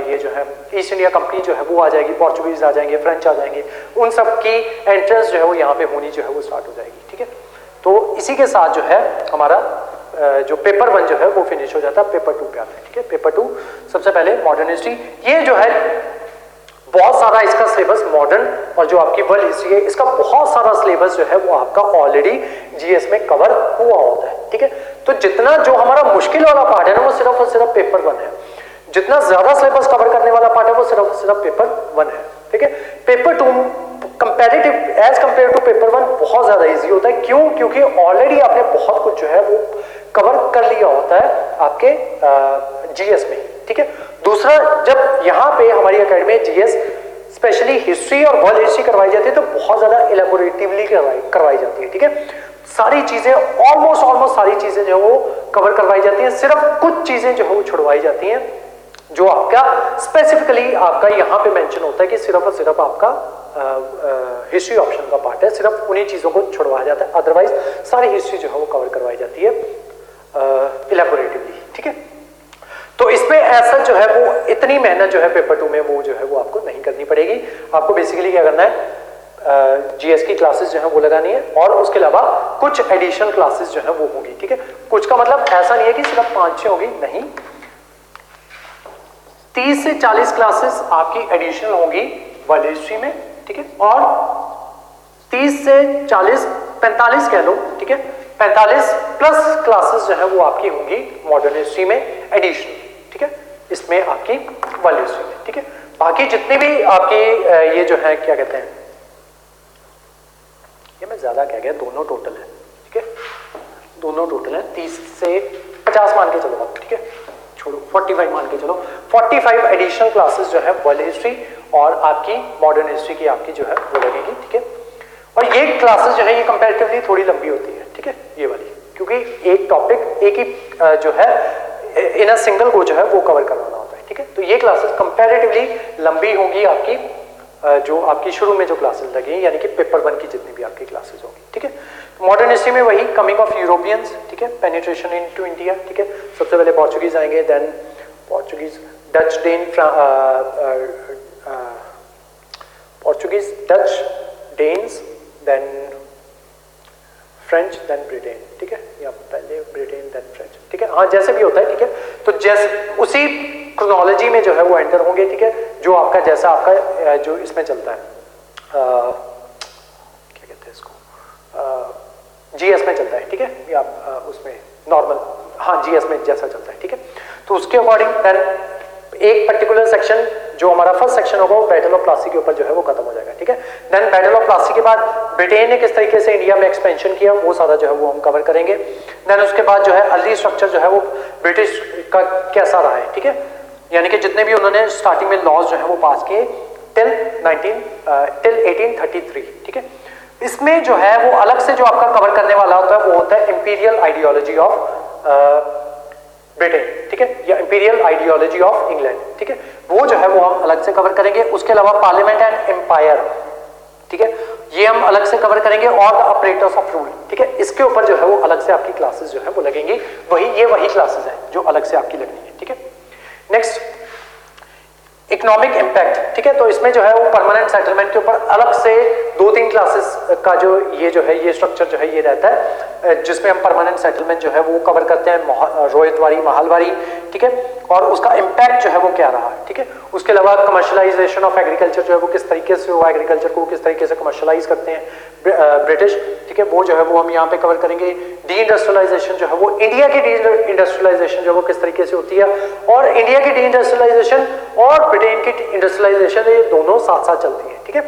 ये जो है ईस्ट इंडिया कंपनी जो है वो आ जाएगी, पोर्चुगीज आ जाएंगे, फ्रेंच आ जाएंगे, उन सब की एंट्रेंस जो है वो यहाँ पे होनी जो है वो स्टार्ट हो जाएगी, ठीक है। तो इसी के साथ जो है हमारा जो पेपर 1 जो है वो फिनिश हो जाता है, पेपर 2 पे आता है, ठीक है। पेपर 2 सबसे पहले मॉडर्न हिस्ट्री, ये जो है बहुत सारा इसका सिलेबस मॉडर्न और जो आपकी वर्ल्ड हिस्ट्री है इसका बहुत सारा सिलेबस जो है वो आपका ऑलरेडी जीएस में कवर हुआ होता है, ठीक है। तो जितना जो हमारा मुश्किल वाला पार्ट है ना वो सिर्फ और सिर्फ पेपर 1 है, जितना ज्यादा सिलेबस कवर करने वाला पार्ट है वो सिर्फ और सिर्फ पेपर 1 है, ठीक है। Paper 2 comparative as compare to paper 1 बहुत ज्यादा इजी होता है, क्यों? क्योंकि ऑलरेडी आपने बहुत कुछ जो है वो कवर कर लिया होता है आपके जीएस में, ठीक है। दूसरा, जब यहाँ पे हमारी एकेडमी में जीएस स्पेशली हिस्ट्री और वर्ल्ड हिस्ट्री करवाई जाती है तो बहुत ज्यादा इलेबोरेटिवली करवाई जाती है, ठीक है। सारी चीजें ऑलमोस्ट सारी चीजें जो है वो कवर करवाई जाती हैं, सिर्फ कुछ चीजें जो है वो छुड़वाई जाती हैं जो आपका स्पेसिफिकली आपका यहाँ पे मेंशन होता है कि सिर्फ और सिर्फ आपका हिस्ट्री ऑप्शन का पार्ट है, सिर्फ उन्हीं चीजों को छुड़वाया जाता है, अदरवाइज सारी हिस्ट्री जो है वो कवर करवाई जाती है इलेबोरेटिवली, ठीक है। तो इसमें ऐसा जो है वो इतनी मेहनत जो है पेपर 2 में वो जो है वो आपको नहीं करनी पड़ेगी। आपको बेसिकली क्या करना है, जीएस की क्लासेस जो है वो लगानी है और उसके अलावा कुछ एडिशनल क्लासेस जो है वो होंगी, ठीक है। कुछ का मतलब ऐसा नहीं है कि सिर्फ 5-6 होगी, नहीं, 30 से 40 क्लासेस आपकी एडिशनल होंगी वर्ल्ड हिस्ट्री में, ठीक है, और 30 से 40, 45 कह लो, ठीक है, 45 प्लस क्लासेस जो है वो आपकी होंगी मॉडर्न हिस्ट्री में एडिशनल, ठीक है, इसमें आपकी वर्ल्ड हिस्ट्री में, ठीक है। बाकी जितने भी आपके ये जो है क्या कहते हैं, ये मैं ज्यादा क्या गया, दोनों टोटल है, ठीक है, दोनों टोटल है, 30 से 50 मान के चलो आप, ठीक है, छोड़ो 45 मान के चलो, 45 एडिशनल क्लासेस जो है वर्ल्ड हिस्ट्री और आपकी मॉडर्न हिस्ट्री की आपकी जो है वो लगेगी, ठीक है। और ये क्लासेस जो है ये कंपैरेटिवली थोड़ी लंबी होती है, ठीक है, ये वाली, क्योंकि एक टॉपिक एक ही जो है इन अ सिंगल को जो है वो कवर करवाना होता है, ठीक है। तो ये क्लासेस कंपैरेटिवली लंबी होंगी आपकी, जो आपकी शुरू में जो क्लासेस लगी यानी कि पेपर 1 की जितनी भी आपकी क्लासेस होगी, ठीक है। मॉडर्न हिस्ट्री में वही कमिंग ऑफ यूरोपियंस, ठीक है, पेनिट्रेशन इनटू इंडिया, ठीक है, सबसे पहले पोर्चुगीज आएंगे, then Portuguese, Dutch, Dane, Portuguese, Dutch, Danes, then French, then Britain, ठीक है, या पहले ब्रिटेन देन फ्रेंच, ठीक है, हाँ जैसे भी होता है, ठीक है। तो जैसे उसी क्रोनोलॉजी में जो है वो एंटर होंगे, ठीक है, जो आपका जैसा आपका जो इसमें चलता है क्या कहते हैं इसको, जीएस में चलता है, ठीक है, या उसमें नॉर्मल, हाँ जीएस में जैसा चलता है, ठीक है। तो उसके अकॉर्डिंग देन एक पर्टिकुलर सेक्शन जो हमारा फर्स्ट सेक्शन होगा वो बैटल ऑफ प्लासी के ऊपर जो है वो खत्म हो जाएगा, ठीक है। देन बैटल ऑफ प्लासी के बाद ब्रिटेन ने किस तरीके से इंडिया में एक्सपेंशन किया वो सारा जो है वो हम कवर करेंगे। देन उसके बाद जो है अर्ली स्ट्रक्चर जो है वो ब्रिटिश का कैसा रहा है, ठीक है, यानी कि जितने भी उन्होंने स्टार्टिंग में लॉज जो है वो पास किए टिल 1833, ठीक है। इसमें जो है वो अलग से जो आपका कवर करने वाला होता है वो होता है इंपीरियल आइडियोलॉजी ऑफ ब्रिटेन, ठीक है, या इंपीरियल आइडियोलॉजी ऑफ इंग्लैंड, ठीक है, वो जो है वो हम अलग से कवर करेंगे। उसके अलावा पार्लियामेंट एंड एम्पायर, ठीक है, ये हम अलग से कवर करेंगे, और द ऑपरेटर्स ऑफ रूल, ठीक है, इसके ऊपर जो है वो अलग से आपकी क्लासेस जो है वो लगेंगी, वही क्लासेस है जो अलग से आपकी लगनी है, ठीक है। नेक्स्ट इकोनॉमिक इम्पैक्ट, ठीक है, तो इसमें जो है वो परमानेंट सेटलमेंट के ऊपर अलग से 2-3 क्लासेस का जो ये स्ट्रक्चर जो है ये रहता है, जिसमें हम परमानेंट सेटलमेंट जो है वो कवर करते हैं, रोहितवाड़ी, महालवाड़ी, ठीक है, और उसका इम्पैक्ट जो है वो क्या रहा, ठीक है। उसके अलावा कमर्शलाइजेशन ऑफ एग्रीकल्चर जो है वो किस तरीके से हुआ, एग्रीकल्चर को किस तरीके से कमर्शलाइज करते हैं ब्रिटिश, ठीक है, वो जो है वो हम यहाँ पे कवर करेंगे। डी इंडस्ट्रियलाइजेशन जो है वो इंडिया की डी इंडस्ट्रियलाइजेशन जो है वो किस तरीके से होती है, और इंडिया की डी इंडस्ट्रियलाइजेशन और ब्रिटेन की इंडस्ट्रियलाइजेशन ये दोनों साथ साथ चलती है, ठीक है।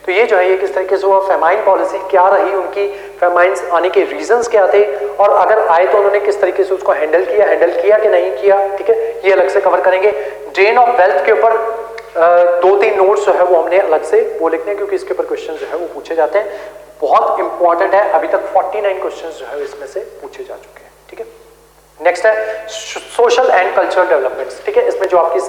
तो ये जो है ये किस तरीके से हुआ, फेमाइन पॉलिसी क्या रही उनकी, फेमाइन्स आने के रीजंस क्या थे, और अगर आए तो उन्होंने किस तरीके से उसको हैंडल किया कि नहीं किया, ठीक है, ये अलग से कवर करेंगे। ड्रेन ऑफ वेल्थ के ऊपर 2-3 नोट्स जो है वो हमने अलग से वो लिखने हैं, क्योंकि इसके ऊपर क्वेश्चन जो है वो पूछे जाते हैं, बहुत इंपॉर्टेंट है। अभी तक 49 क्वेश्चन जो है इसमें से पूछे जा चुके हैं, ठीक है। नेक्स्ट है सोशल एंड कल्चरल डेवलपमेंट्स, ठीक है, इसमें जो आपकी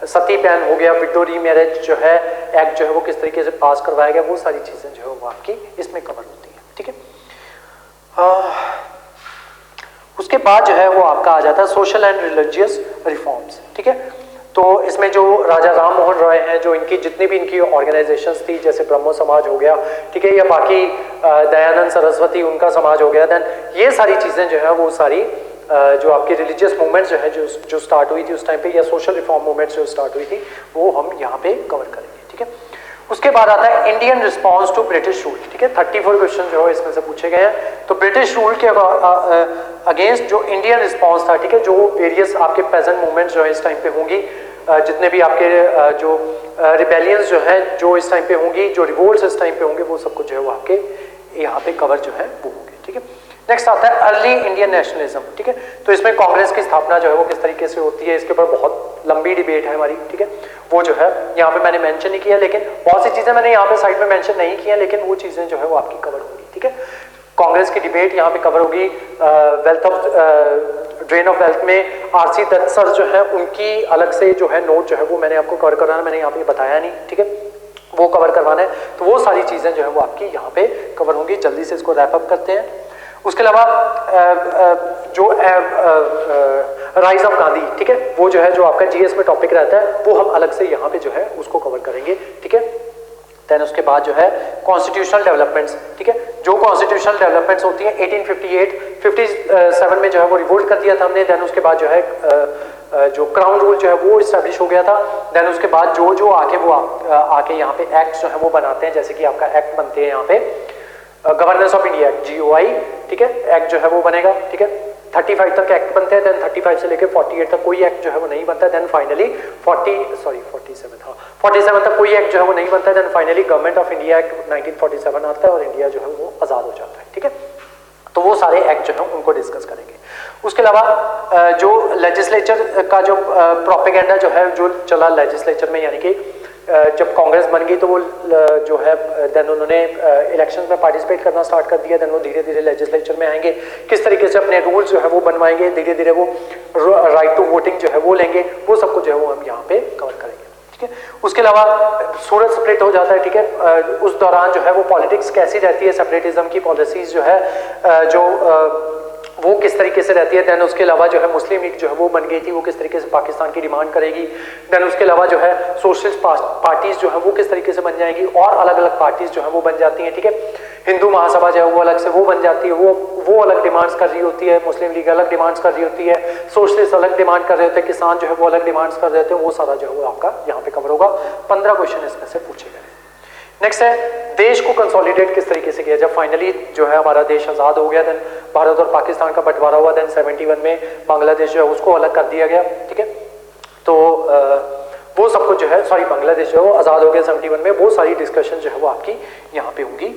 सती बैन हो गया, विडो रीमैरिज जो है एक्ट जो है वो किस तरीके से पास करवाया गया, वो सारी चीजें जो है वो आपकी इसमें कवर होती है, ठीक है। उसके बाद जो है वो आपका आ जाता है सोशल एंड रिलीजियस रिफॉर्म्स, ठीक है। तो इसमें जो राजा राम मोहन रॉय हैं, जो इनकी जितनी भी इनकी ऑर्गेनाइजेशंस थी, जैसे ब्रह्मो समाज हो गया, ठीक है, या बाकी दयानंद सरस्वती उनका समाज हो गया, देन ये सारी चीजें जो है वो सारी जो आपकी रिलीजियस मूवमेंट्स जो है जो स्टार्ट हुई थी उस टाइम पे, या सोशल रिफॉर्म मूवमेंट्स जो स्टार्ट हुई थी वो हम यहाँ पे कवर करेंगे, ठीक है। उसके बाद आता है Indian response to British rule, ठीक है, 34 क्वेश्चन जो है इसमें से पूछे गए हैं। तो ब्रिटिश रूल के अगेंस्ट जो इंडियन रिस्पॉन्स था, ठीक है, जो वेरियस आपके पेजेंट मूवमेंट्स जो है इस टाइम पे होंगी, जितने भी आपके जो रिबेलियंस जो है जो इस टाइम पे होंगी, जो रिवोल्ट्स इस टाइम पे होंगे, वो सब कुछ जो है वो आपके यहाँ पे कवर जो है वो होंगे, ठीक है। नेक्स्ट आता है अर्ली इंडियन नेशनलिज्म, ठीक है, तो इसमें कांग्रेस की स्थापना जो है वो किस तरीके से होती है, इसके ऊपर बहुत लंबी डिबेट है हमारी, ठीक है, वो जो है यहाँ पे मैंने मेंशन नहीं किया, लेकिन बहुत सी चीजें मैंने यहाँ पे साइड में मेंशन नहीं किया, लेकिन वो चीजें जो है वो आपकी कवर होंगी, ठीक है। कांग्रेस की डिबेट यहाँ पे कवर होगी। Wealth of drain of wealth में आरसी दत्त सर जो है उनकी अलग से जो है नोट जो है वो मैंने आपको कवर कराना, मैंने यहाँ पे बताया नहीं, ठीक है, वो कवर करवाना है। तो वो सारी चीजें जो है वो आपकी यहाँ पे कवर होंगी। जल्दी से इसको रैप अप करते हैं। उसके अलावा जो राइज ऑफ गांधी, ठीक है, वो जो है जो आपका जीएस में टॉपिक रहता है वो हम अलग से यहाँ पे जो है उसको कवर करेंगे, ठीक है। देन उसके बाद जो है कॉन्स्टिट्यूशनल डेवलपमेंट्स, ठीक है, जो कॉन्स्टिट्यूशनल डेवलपमेंट्स होती हैं 1858 57 में जो है वो रिवोल्ट कर दिया था हमने। देन उसके बाद जो है जो क्राउन रूल जो है वो इस्टेब्लिश हो गया था। देन उसके बाद जो आके वो आके यहाँ पे एक्ट जो है वो बनाते हैं, जैसे कि आपका एक्ट बनते हैं यहाँ पे governance of India act GOI, ठीक है, एक्ट जो है वो बनेगा, ठीक है। 35 तक एक्ट बनते हैं, देन 35 से लेकर 48 तक कोई एक्ट जो है वो नहीं बनता, देन फाइनली 47 तक कोई एक्ट जो है वो नहीं बनता, then finally government of India act 1947 आता है और इंडिया जो है वो आजाद हो जाता है, ठीक है। तो वो सारे एक्ट जो है उनको डिस्कस करेंगे। उसके अलावा जो लेजिस्लेचर का जो प्रोपेगेंडा जो है जो चला लेजिस्लेचर में, यानी कि जब कांग्रेस बन गई तो वो जो है देन उन्होंने इलेक्शंस में पार्टिसिपेट करना स्टार्ट कर दिया। देन वो धीरे धीरे लेजिस्लेचर में आएंगे, किस तरीके से अपने रूल्स जो है वो बनवाएंगे, धीरे धीरे वो राइट टू वोटिंग जो है वो लेंगे, वो सब कुछ जो है वो हम यहाँ पे कवर करेंगे, ठीक है। उसके अलावा सूरत सेपरेट हो जाता है, ठीक है, उस दौरान जो है वो पॉलिटिक्स कैसी रहती है, सेपरेटिज्म की पॉलिसीज जो है वो किस तरीके से रहती है। देन उसके अलावा जो है मुस्लिम लीग जो है वो बन गई थी, वो किस तरीके से पाकिस्तान की डिमांड करेगी। देन उसके अलावा जो है सोशलिस्ट पार्टीज जो है वो किस तरीके से बन जाएंगी और अलग अलग पार्टीज जो है वो बन जाती हैं, ठीक है। हिंदू महासभा जो है वो अलग से वो बन जाती है, वो अलग डिमांड्स कर रही होती है, मुस्लिम लीग अलग डिमांड्स कर रही होती है, सोशलिस्ट अलग डिमांड कर रहे होते हैं, किसान जो है वो अलग डिमांड्स कर रहे होते हैं, वो सारा जो है वो आपका यहाँ पे कवर होगा। 15 क्वेश्चन इसमें से पूछे गए। नेक्स्ट है देश को कंसोलिडेट किस तरीके से किया। जब फाइनली जो है हमारा देश आजाद हो गया, देन भारत और पाकिस्तान का बंटवारा हुआ, देन 71 में बांग्लादेश जो है उसको अलग कर दिया गया, ठीक है। तो वो सब कुछ जो है बांग्लादेश जो है वो आजाद हो गया 71 में, वो सारी डिस्कशन जो है वो आपकी यहाँ पे होंगी।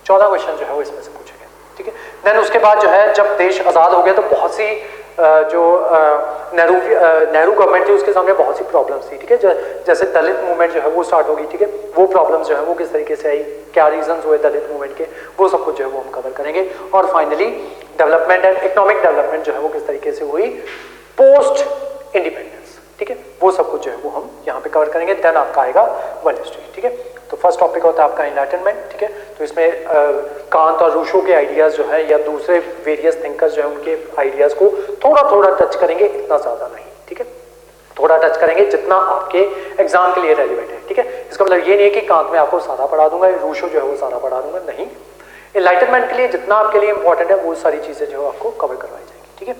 14 क्वेश्चन जो है वो इसमें से पूछे गए, ठीक है। देन उसके बाद जो है जब देश आजाद हो गया तो बहुत सी जो नेहरू गवर्नमेंट थी उसके सामने बहुत सी प्रॉब्लम्स थी, ठीक है। जैसे दलित मूवमेंट जो है वो स्टार्ट होगी, ठीक है, वो प्रॉब्लम्स जो है वो किस तरीके से आई, क्या रीजंस हुए दलित मूवमेंट के, वो सब कुछ जो है वो हम कवर करेंगे। और finally development and economic development जो है वो किस तरीके से हुई पोस्ट इंडिपेंडेंस, ठीक है, वो सब कुछ जो है वो हम यहाँ पे कवर करेंगे। देन आपका आएगा वर्ल्ड हिस्ट्री, ठीक है। तो फर्स्ट टॉपिक होता है आपका एनलाइटनमेंट, ठीक है। तो इसमें कांत और रूसो के आइडियाज जो है या दूसरे वेरियस थिंकर्स जो है उनके आइडियाज को थोड़ा थोड़ा टच करेंगे, इतना ज्यादा नहीं, ठीक है, थोड़ा टच करेंगे जितना आपके एग्जाम के लिए रेलिवेंट है, ठीक है। इसका मतलब ये नहीं है कि कांत में आपको सारा पढ़ा दूंगा, रूसो जो है वो सारा पढ़ा दूंगा, नहीं। एनलाइटनमेंट के लिए जितना आपके लिए इंपॉर्टेंट है वो सारी चीजें जो है आपको कवर करवाई जाएंगी, ठीक है।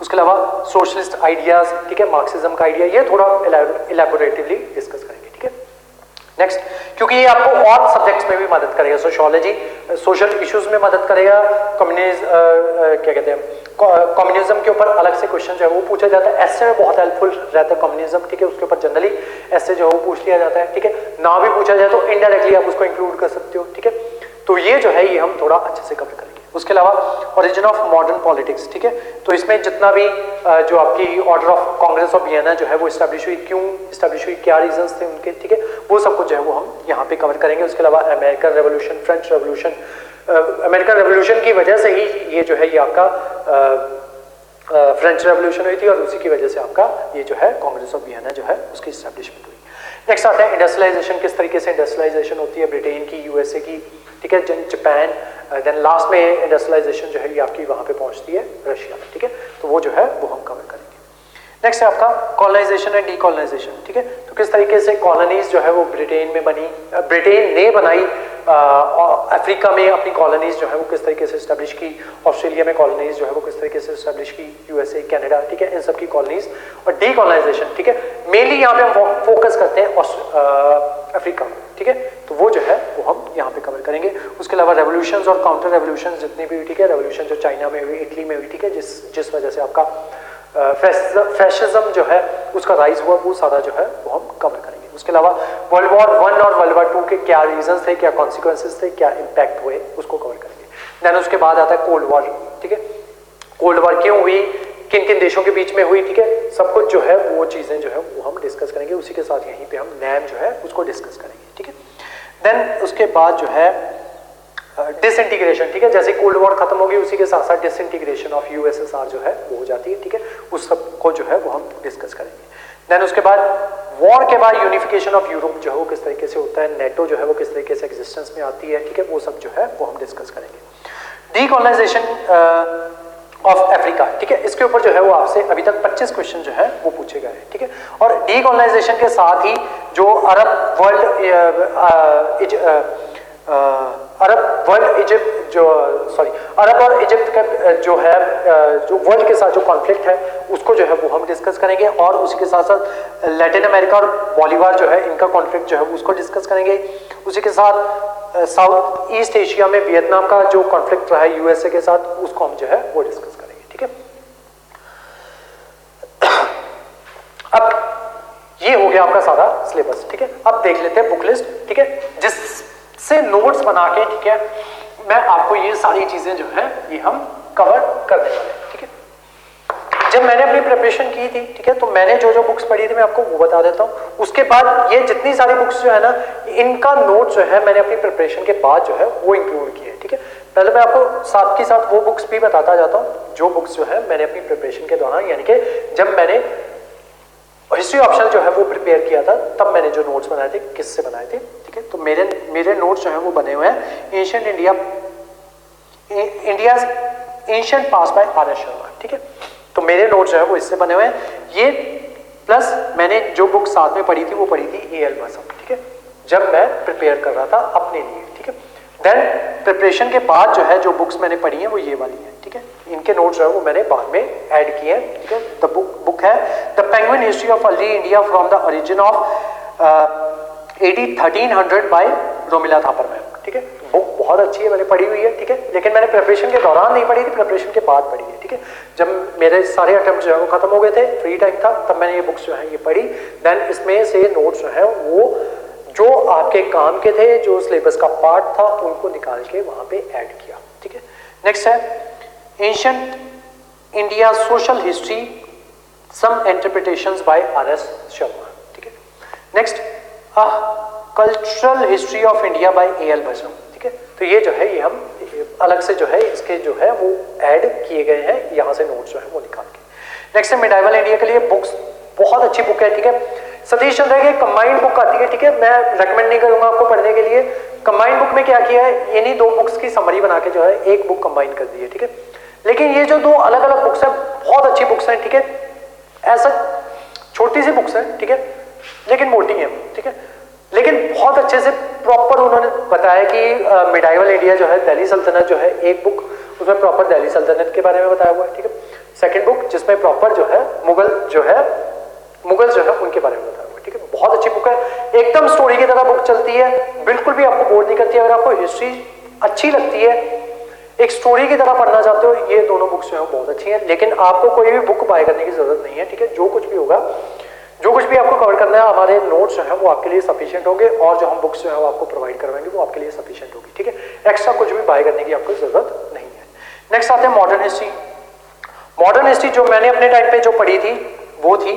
उसके अलावा सोशलिस्ट आइडियाज, ठीक है, मार्क्सिज्म का आइडिया, ये थोड़ा इलैबोरेटिवली डिस्कस करेंगे, ठीक है। नेक्स्ट, क्योंकि ये आपको और सब्जेक्ट्स में भी मदद करेगा, सोशियोलॉजी, सोशल इश्यूज में मदद करेगा, क्या कहते हैं कम्युनिज्म के ऊपर अलग से क्वेश्चन जो है वो पूछा जाता है, ऐसे में बहुत हेल्पफुल रहता है कम्युनिज्म, ठीक है, उसके ऊपर जनरली ऐसे जो है वो पूछ लिया जाता है, ठीक है। ना भी पूछा जाए तो इनडायरेक्टली आप उसको इंक्लूड कर सकते हो, ठीक है। तो ये जो है ये हम थोड़ा अच्छे से कवर करेंगे। उसके अलावा ओरिजिन ऑफ मॉडर्न पॉलिटिक्स, ठीक है, तो इसमें जितना भी जो आपकी order of Congress of Vienna जो है वो इस्टेब्लिश हुई, क्यों इस्टेब्लिश हुई, क्या रीजंस थे उनके, ठीक है, वो सब कुछ जो है वो हम यहाँ पे कवर करेंगे। उसके अलावा American revolution, French revolution, American revolution की वजह से ही ये जो है ये आपका फ्रेंच रेवोल्यूशन हुई थी और उसी की वजह से आपका ये जो है कांग्रेस ऑफ वियना जो है उसकी इस्टेब्लिशमेंट हुई। नेक्स्ट आता है इंडस्ट्रियलाइजेशन, किस तरीके से इंडस्ट्रियलाइजेशन होती है ब्रिटेन की, यूएसए की, ठीक है, जापान, देन लास्ट में इंडस्ट्रियलाइजेशन जो है ये आपकी वहां पे पहुंचती है रशिया में, ठीक है। तो वो जो है वो हम कवर करेंगे। नेक्स्ट है आपका कॉलोनाइजेशन एंड डीकॉलोनाइजेशन, ठीक है, तो किस तरीके से कॉलोनीज जो है वो ब्रिटेन में बनी, ब्रिटेन ने बनाई, अफ्रीका में अपनी कॉलोनीज जो है वो किस तरीके से इस्टेब्लिश की, ऑस्ट्रेलिया में कॉलोनीज जो है वो किस तरीके से इस्टेब्लिश की, यूएसए, कनाडा, ठीक है, इन सब की कॉलोनीज। और डीकॉलोनाइजेशन, ठीक है, मेनली यहाँ पे हम फोकस करते हैं अफ्रीका में, ठीक है, तो वो जो है वो हम यहाँ पे कवर करेंगे। उसके अलावा रेवोल्यूशंस और काउंटर रेवोल्यूशंस जितनी भी हुई, ठीक है, रेवोल्यूशन जो चाइना में हुई, इटली में हुई, ठीक है, जिस वजह से आपका फैशिज्म जो है उसका राइज हुआ, वो सारा जो है वो हम कवर करेंगे। उसके अलावा वर्ल्ड वॉर 1 और वर्ल्ड वॉर 2 के क्या रीजंस थे, क्या कॉन्सिक्वेंसेस थे, क्या इंपैक्ट हुए, उसको कवर करेंगे। देन उसके बाद आता है कोल्ड वॉर, ठीक है, कोल्ड वॉर क्यों हुई, किन किन देशों के बीच में हुई, ठीक है, सब कुछ जो है वो चीजें जो है वो हम डिस्कस करेंगे। उसी के साथ यहीं पे हम नैम जो है उसको डिस्कस करेंगे, ठीक है। देन उसके बाद जो है डिसइंटीग्रेशन, ठीक है, जैसे कोल्ड वॉर खत्म होगी उसी के साथ साथ डिसइंटीग्रेशन ऑफ यूएसएसआर जो है वो हो जाती है, ठीक है, उस सब को जो है वो हम डिस्कस करेंगे। देन उसके बाद वॉर के बाद यूनिफिकेशन ऑफ यूरोप जो है वो किस तरीके से होता है, नेटो जो है वो किस तरीके से एग्जिस्टेंस में आती है, ठीक है, वो सब जो है वो हम डिस्कस करेंगे। डीकोलोनाइजेशन ऑफ अफ्रीका, ठीक है, इसके ऊपर जो है वो आपसे अभी तक 25 क्वेश्चन जो है वो पूछे गए हैं, ठीक है। और डीकोलोनाइजेशन के साथ ही जो अरब वर्ल्ड इजिप्ट जो अरब और इजिप्ट का जो है जो वर्ल्ड के साथ जो कॉन्फ्लिक्ट है उसको जो है वो हम डिस्कस करेंगे, और उसी के साथ साथ लैटिन अमेरिका और बॉलीवार जो है इनका कॉन्फ्लिक्ट जो है उसको डिस्कस करेंगे। उसी के साथ साउथ ईस्ट एशिया में वियतनाम का जो कॉन्फ्लिक्ट रहा है यूएसए के साथ, उसको हम जो है वो डिस्कस करेंगे, ठीक है। अब ये हो गया आपका सारा सिलेबस, ठीक है। अब देख लेते हैं बुक लिस्ट, ठीक है, जिससे नोट्स बना के, ठीक है, मैं आपको ये सारी चीजें जो है ये हम कवर करने वाले हैं, ठीक है। जब मैंने अपनी प्रिपरेशन की थी, ठीक है, तो मैंने जो जो बुक्स पढ़ी थी मैं आपको वो बता देता हूँ। उसके बाद ये जितनी सारी बुक्स जो है ना, इनका नोट जो है मैंने अपनी प्रिपरेशन के बाद जो है वो इंक्लूड किए, ठीक है। पहले मैं आपको साथ के साथ वो बुक्स भी बताता जाता हूँ जो बुक्स जो है मैंने अपनी प्रिपरेशन के दौरान, यानी कि जब मैंने हिस्ट्री ऑप्शन जो है वो प्रिपेयर किया था तब मैंने जो नोट्स बनाए थे किससे बनाए थे, ठीक है। तो मेरे नोट्स जो है वो बने हुए हैं ancient India ancient past by R S Sharma, ठीक है। तो मेरे नोट्स जो है वो इससे बने हुए हैं, ये प्लस मैंने जो बुक साथ में पढ़ी थी वो पढ़ी थी ए एल बसम, ठीक है, जब मैं प्रिपेयर कर रहा था अपने लिए, ठीक है। देन प्रिपरेशन के बाद जो है जो बुक्स मैंने पढ़ी हैं वो ये वाली है, ठीक है। इनके नोट्स जो है वो मैंने बाद में ऐड किए हैं, ठीक है। द बुक है the Penguin history of early India from the origin of AD 1300 by Romila Thapar ma'am, ठीक है। बुक बहुत अच्छी है, मैंने पढ़ी हुई है, ठीक है, लेकिन मैंने प्रिपरेशन के दौरान नहीं पढ़ी थी, प्रिपरेशन के बाद पढ़ी है, ठीक है। जब मेरे सारे अटेम्प्ट जो है वो खत्म हो गए थे, फ्री टाइम था, तब मैंने ये बुक्स जो है ये पढ़ी। देन इसमें से नोट्स जो है वो जो आपके काम के थे, जो सिलेबस का पार्ट था, उनको निकाल के वहां पे ऐड किया, ठीक है। नेक्स्ट है एंशिएंट इंडिया सोशल हिस्ट्री सम इंटरप्रिटेशंस बाय RS शर्मा, ठीक है। Next cultural history of India by AL बसम, ठीक है। तो ये जो है ये हम अलग से जो है इसके जो है वो ऐड किए गए हैं, यहाँ से नोट्स जो है वो निकाल के। नेक्स्ट है मिडाइवल इंडिया के लिए बुक्स, बहुत अच्छी बुक है, ठीक है। सतीश चंद्र की कंबाइंड बुक आती है, ठीक है, मैं रेकमेंड नहीं करूंगा आपको पढ़ने के लिए। कंबाइंड बुक में क्या किया है, इन्हीं दो बुक्स की समरी बना के जो है एक बुक कंबाइन कर दी है, ठीक है। लेकिन ये जो दो अलग अलग बुक्स हैं बहुत अच्छी बुक्स हैं, ठीक है। ऐसा छोटी सी बुक्स हैं, ठीक है, लेकिन मोटी है, ठीक है, लेकिन बहुत अच्छे से प्रॉपर उन्होंने बताया कि मिडाइवल इंडिया जो है दिल्ली सल्तनत जो है एक बुक, उसमें प्रॉपर दिल्ली सल्तनत के बारे में बताया हुआ है, ठीक है। सेकंड बुक जिसमें प्रॉपर जो है मुगल जो है उनके बारे में बताया हुआ है, ठीक है। बहुत अच्छी बुक है, एकदम स्टोरी की तरह बुक चलती है, बिल्कुल भी आपको बोर नहीं करती है। अगर आपको हिस्ट्री अच्छी लगती है, एक स्टोरी की तरह पढ़ना चाहते हो, ये दोनों बुक्स जो है बहुत अच्छी हैं। लेकिन आपको कोई भी बुक बाय करने की जरूरत नहीं है, ठीक है। जो कुछ भी होगा, जो कुछ भी आपको कवर करना है, हमारे नोट्स जो है वो आपके लिए सफिशिएंट होंगे, और जो हम बुक्स जो है वो आपको प्रोवाइड करवाएंगे वो आपके लिए सफिशिएंट होगी, ठीक है। एक्स्ट्रा कुछ भी बाय करने की आपको जरूरत नहीं है। नेक्स्ट आते हैं मॉडर्न हिस्ट्री। मॉडर्न हिस्ट्री जो मैंने अपने टाइम पे जो पढ़ी थी वो थी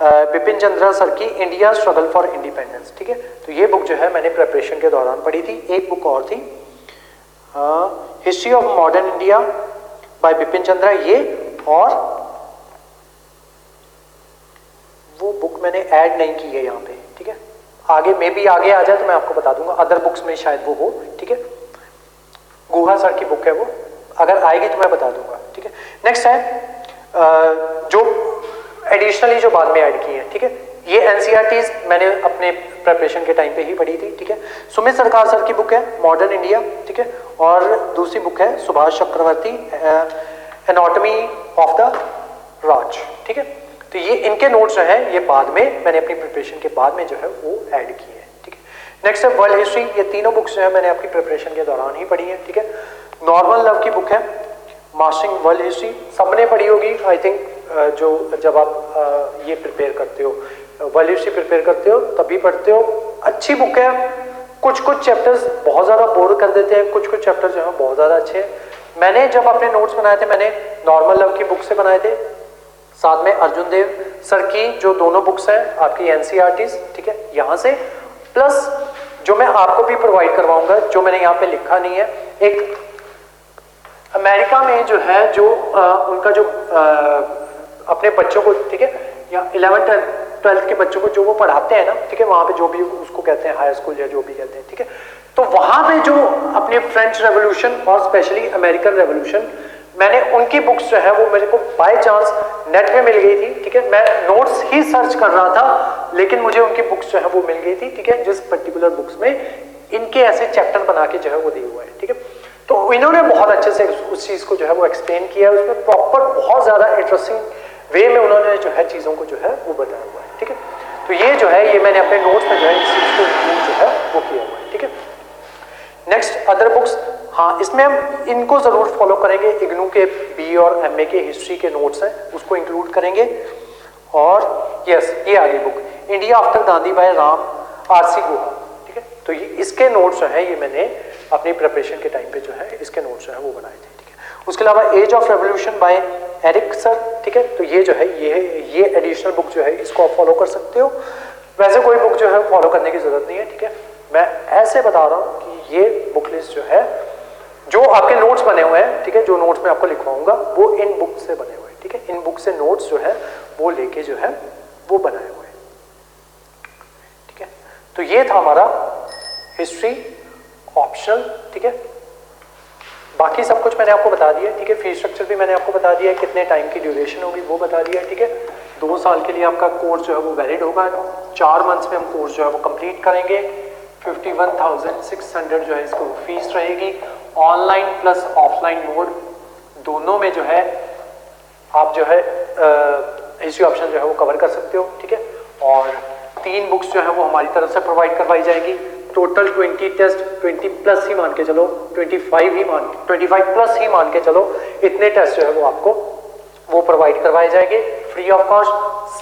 बिपिन चंद्रा सर की इंडिया स्ट्रगल फॉर इंडिपेंडेंस, ठीक है। तो ये बुक जो है मैंने प्रिपरेशन के दौरान पढ़ी थी। एक बुक और थी history of modern India by Bipin Chandra, ये, और वो बुक मैंने ऐड नहीं की है यहाँ पे, ठीक है। आगे मे भी आगे आ जाए तो मैं आपको बता दूंगा, अदर बुक्स में शायद वो हो, ठीक है। गुहा सर की बुक है वो, अगर आएगी तो मैं बता दूंगा, ठीक है। नेक्स्ट है जो एडिशनली जो बाद में ऐड की है, ठीक है। ये एनसीईआरटीज मैंने अपने प्रिपरेशन के टाइम पे ही पढ़ी थी, ठीक है। सुमित सरकार सर की बुक है मॉडर्न इंडिया, ठीक है, और दूसरी बुक है सुभाष चक्रवर्ती एनाटॉमी ऑफ द राज, ठीक है। तो ये इनके नोट्स जो है ये बाद में मैंने अपनी प्रिपरेशन के बाद में जो है वो ऐड किए हैं, ठीक है। नेक्स्ट है वर्ल्ड हिस्ट्री। ये तीनों बुक्स जो है मैंने आपकी प्रिपरेशन के दौरान ही पढ़ी है, ठीक है। नॉर्मल लव की बुक है मास्टरिंग वर्ल्ड हिस्ट्री, सबने पढ़ी होगी आई थिंक। जो जब आप ये प्रिपेयर करते हो, वर्ल्ड हिस्ट्री प्रिपेयर करते हो तभी पढ़ते हो, अच्छी बुक है। कुछ चैप्टर्स बहुत ज़्यादा बोर कर देते हैं, कुछ चैप्टर्स जो है बहुत ज़्यादा अच्छे हैं। मैंने जब अपने नोट्स बनाए थे मैंने नॉर्मल लव की बुक से बनाए थे, साथ में अर्जुन देव सर की जो दोनों बुक्स हैं आपकी एनसीईआरटीज, ठीक है, यहाँ से, प्लस जो मैं आपको भी प्रोवाइड करवाऊंगा, जो मैंने यहाँ पे लिखा नहीं है, एक अमेरिका में जो है जो उनका जो अपने बच्चों को, ठीक है, या 11th 12th के बच्चों को जो वो पढ़ाते हैं ना, ठीक है, वहां पे जो भी उसको कहते हैं हाई स्कूल या जो भी कहते हैं, ठीक है, तो वहां पे जो अपने फ्रेंच रेवोल्यूशन और स्पेशली अमेरिकन रेवोल्यूशन, मैंने उनकी बुक्स जो है वो मेरे को बाय चांस नेट पे मिल गई थी, ठीक है, मैं नोट्स ही सर्च कर रहा था लेकिन मुझे उनकी बुक्स जो है वो मिल गई थी, ठीक है, जिस पर्टिकुलर बुक्स में इनके ऐसे चैप्टर बना के जो है वो दिए हुए हैं, ठीक है। तो इन्होंने बहुत अच्छे से उस चीज को जो है वो एक्सप्लेन किया, उसमें प्रॉपर बहुत ज्यादा इंटरेस्टिंग वे में उन्होंने जो है चीजों को जो है वो बताया हुआ है, ठीक है। तो ये जो है ये मैंने अपने नोट्स में जो है इस चीज को जो है वो किया हुआ है, ठीक है। नेक्स्ट अदर बुक्स, हाँ इसमें हम इनको जरूर फॉलो करेंगे, इग्नू के बी और एमए के हिस्ट्री के नोट्स हैं उसको इंक्लूड करेंगे। और यस ये आ गई book India after Gandhi by राम आरसी गुहा, ठीक है, तो ये इसके नोट्स जो है ये मैंने अपनी प्रिपरेशन के टाइम पे जो है इसके नोट्स जो है वो बनाए थे, ठीक है। उसके अलावा age of revolution by Eric sir, ठीक है, तो ये जो है ये एडिशनल बुक जो है इसको आप फॉलो कर सकते हो। वैसे कोई बुक जो है फॉलो करने की जरूरत नहीं है, ठीक है, मैं ऐसे बता रहा हूँ कि ये बुक लिस्ट जो है जो आपके नोट्स बने हुए हैं, ठीक है, जो नोट्स मैं आपको लिखवाऊंगा वो इन बुक से बने हुए हैं, ठीक है, इन बुक से नोट्स जो है वो लेके जो है वो बनाए हुए हैं, ठीक है। तो ये था हमारा हिस्ट्री ऑप्शनल, ठीक है। बाकी सब कुछ मैंने आपको बता दिया, ठीक है, फी स्ट्रक्चर भी मैंने आपको बता दिया, कितने टाइम की ड्यूरेशन होगी वो बता दिया, ठीक है। 2 साल के लिए आपका कोर्स जो है वो वैलिड होगा, 4 मंथ्स में हम कोर्स जो है वो कंप्लीट करेंगे। 51,600 जो है इसको फीस रहेगी। ऑनलाइन प्लस ऑफलाइन मोड दोनों में जो है आप जो है हिस्ट्री ऑप्शन जो है वो कवर कर सकते हो, ठीक है। और 3 बुक्स जो है वो हमारी तरफ से प्रोवाइड करवाई जाएगी। टोटल 20 टेस्ट, 20 प्लस ही मान के चलो, 25 प्लस ही मान के चलो, इतने टेस्ट जो है वो आपको वो प्रोवाइड करवाए जाएंगे फ्री ऑफ कॉस्ट।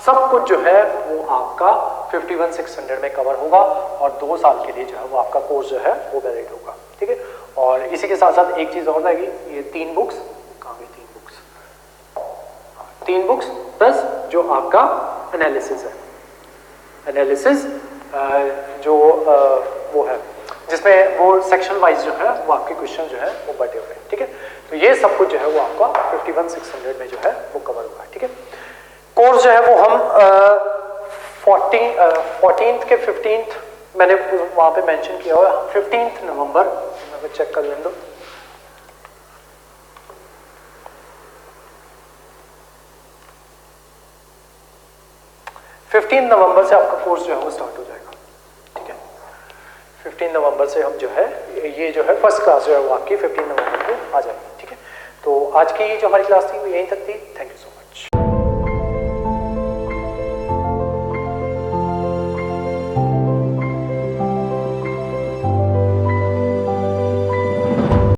सब कुछ जो है वो आपका 51,600 में कवर होगा और 2 साल के लिए जो है वो आपका कोर्स जो है वो वैलिड होगा, ठीक है। और इसी के साथ साथ एक चीज और रहेगी, ये 3 बुक्स, कहाँ गई 3 बुक्स, 3 बुक्स प्लस जो आपका एनालिसिस है, एनालिसिस जो वो है जिसमें वो सेक्शन वाइज जो है वो आपके क्वेश्चन जो है वो बटे हुए हैं, ठीक है। तो ये सब कुछ जो है वो आपका 51,600 में जो है वो कवर हुआ है, ठीक है। कोर्स जो है वो हम 14th के 15th मैंने वहां पे मेंशन किया हुआ, 15 नवंबर, मैं चेक कर लें दो, नवंबर से आपका कोर्स जो है वो स्टार्ट हो जाएगा, ठीक है। 15 नवंबर से हम जो है ये जो है फर्स्ट क्लास जो है वो आपकी 15 नवंबर को आ जाएगी, ठीक है। तो आज की जो हमारी क्लास थी वो यहीं तक थी। Thank you so much.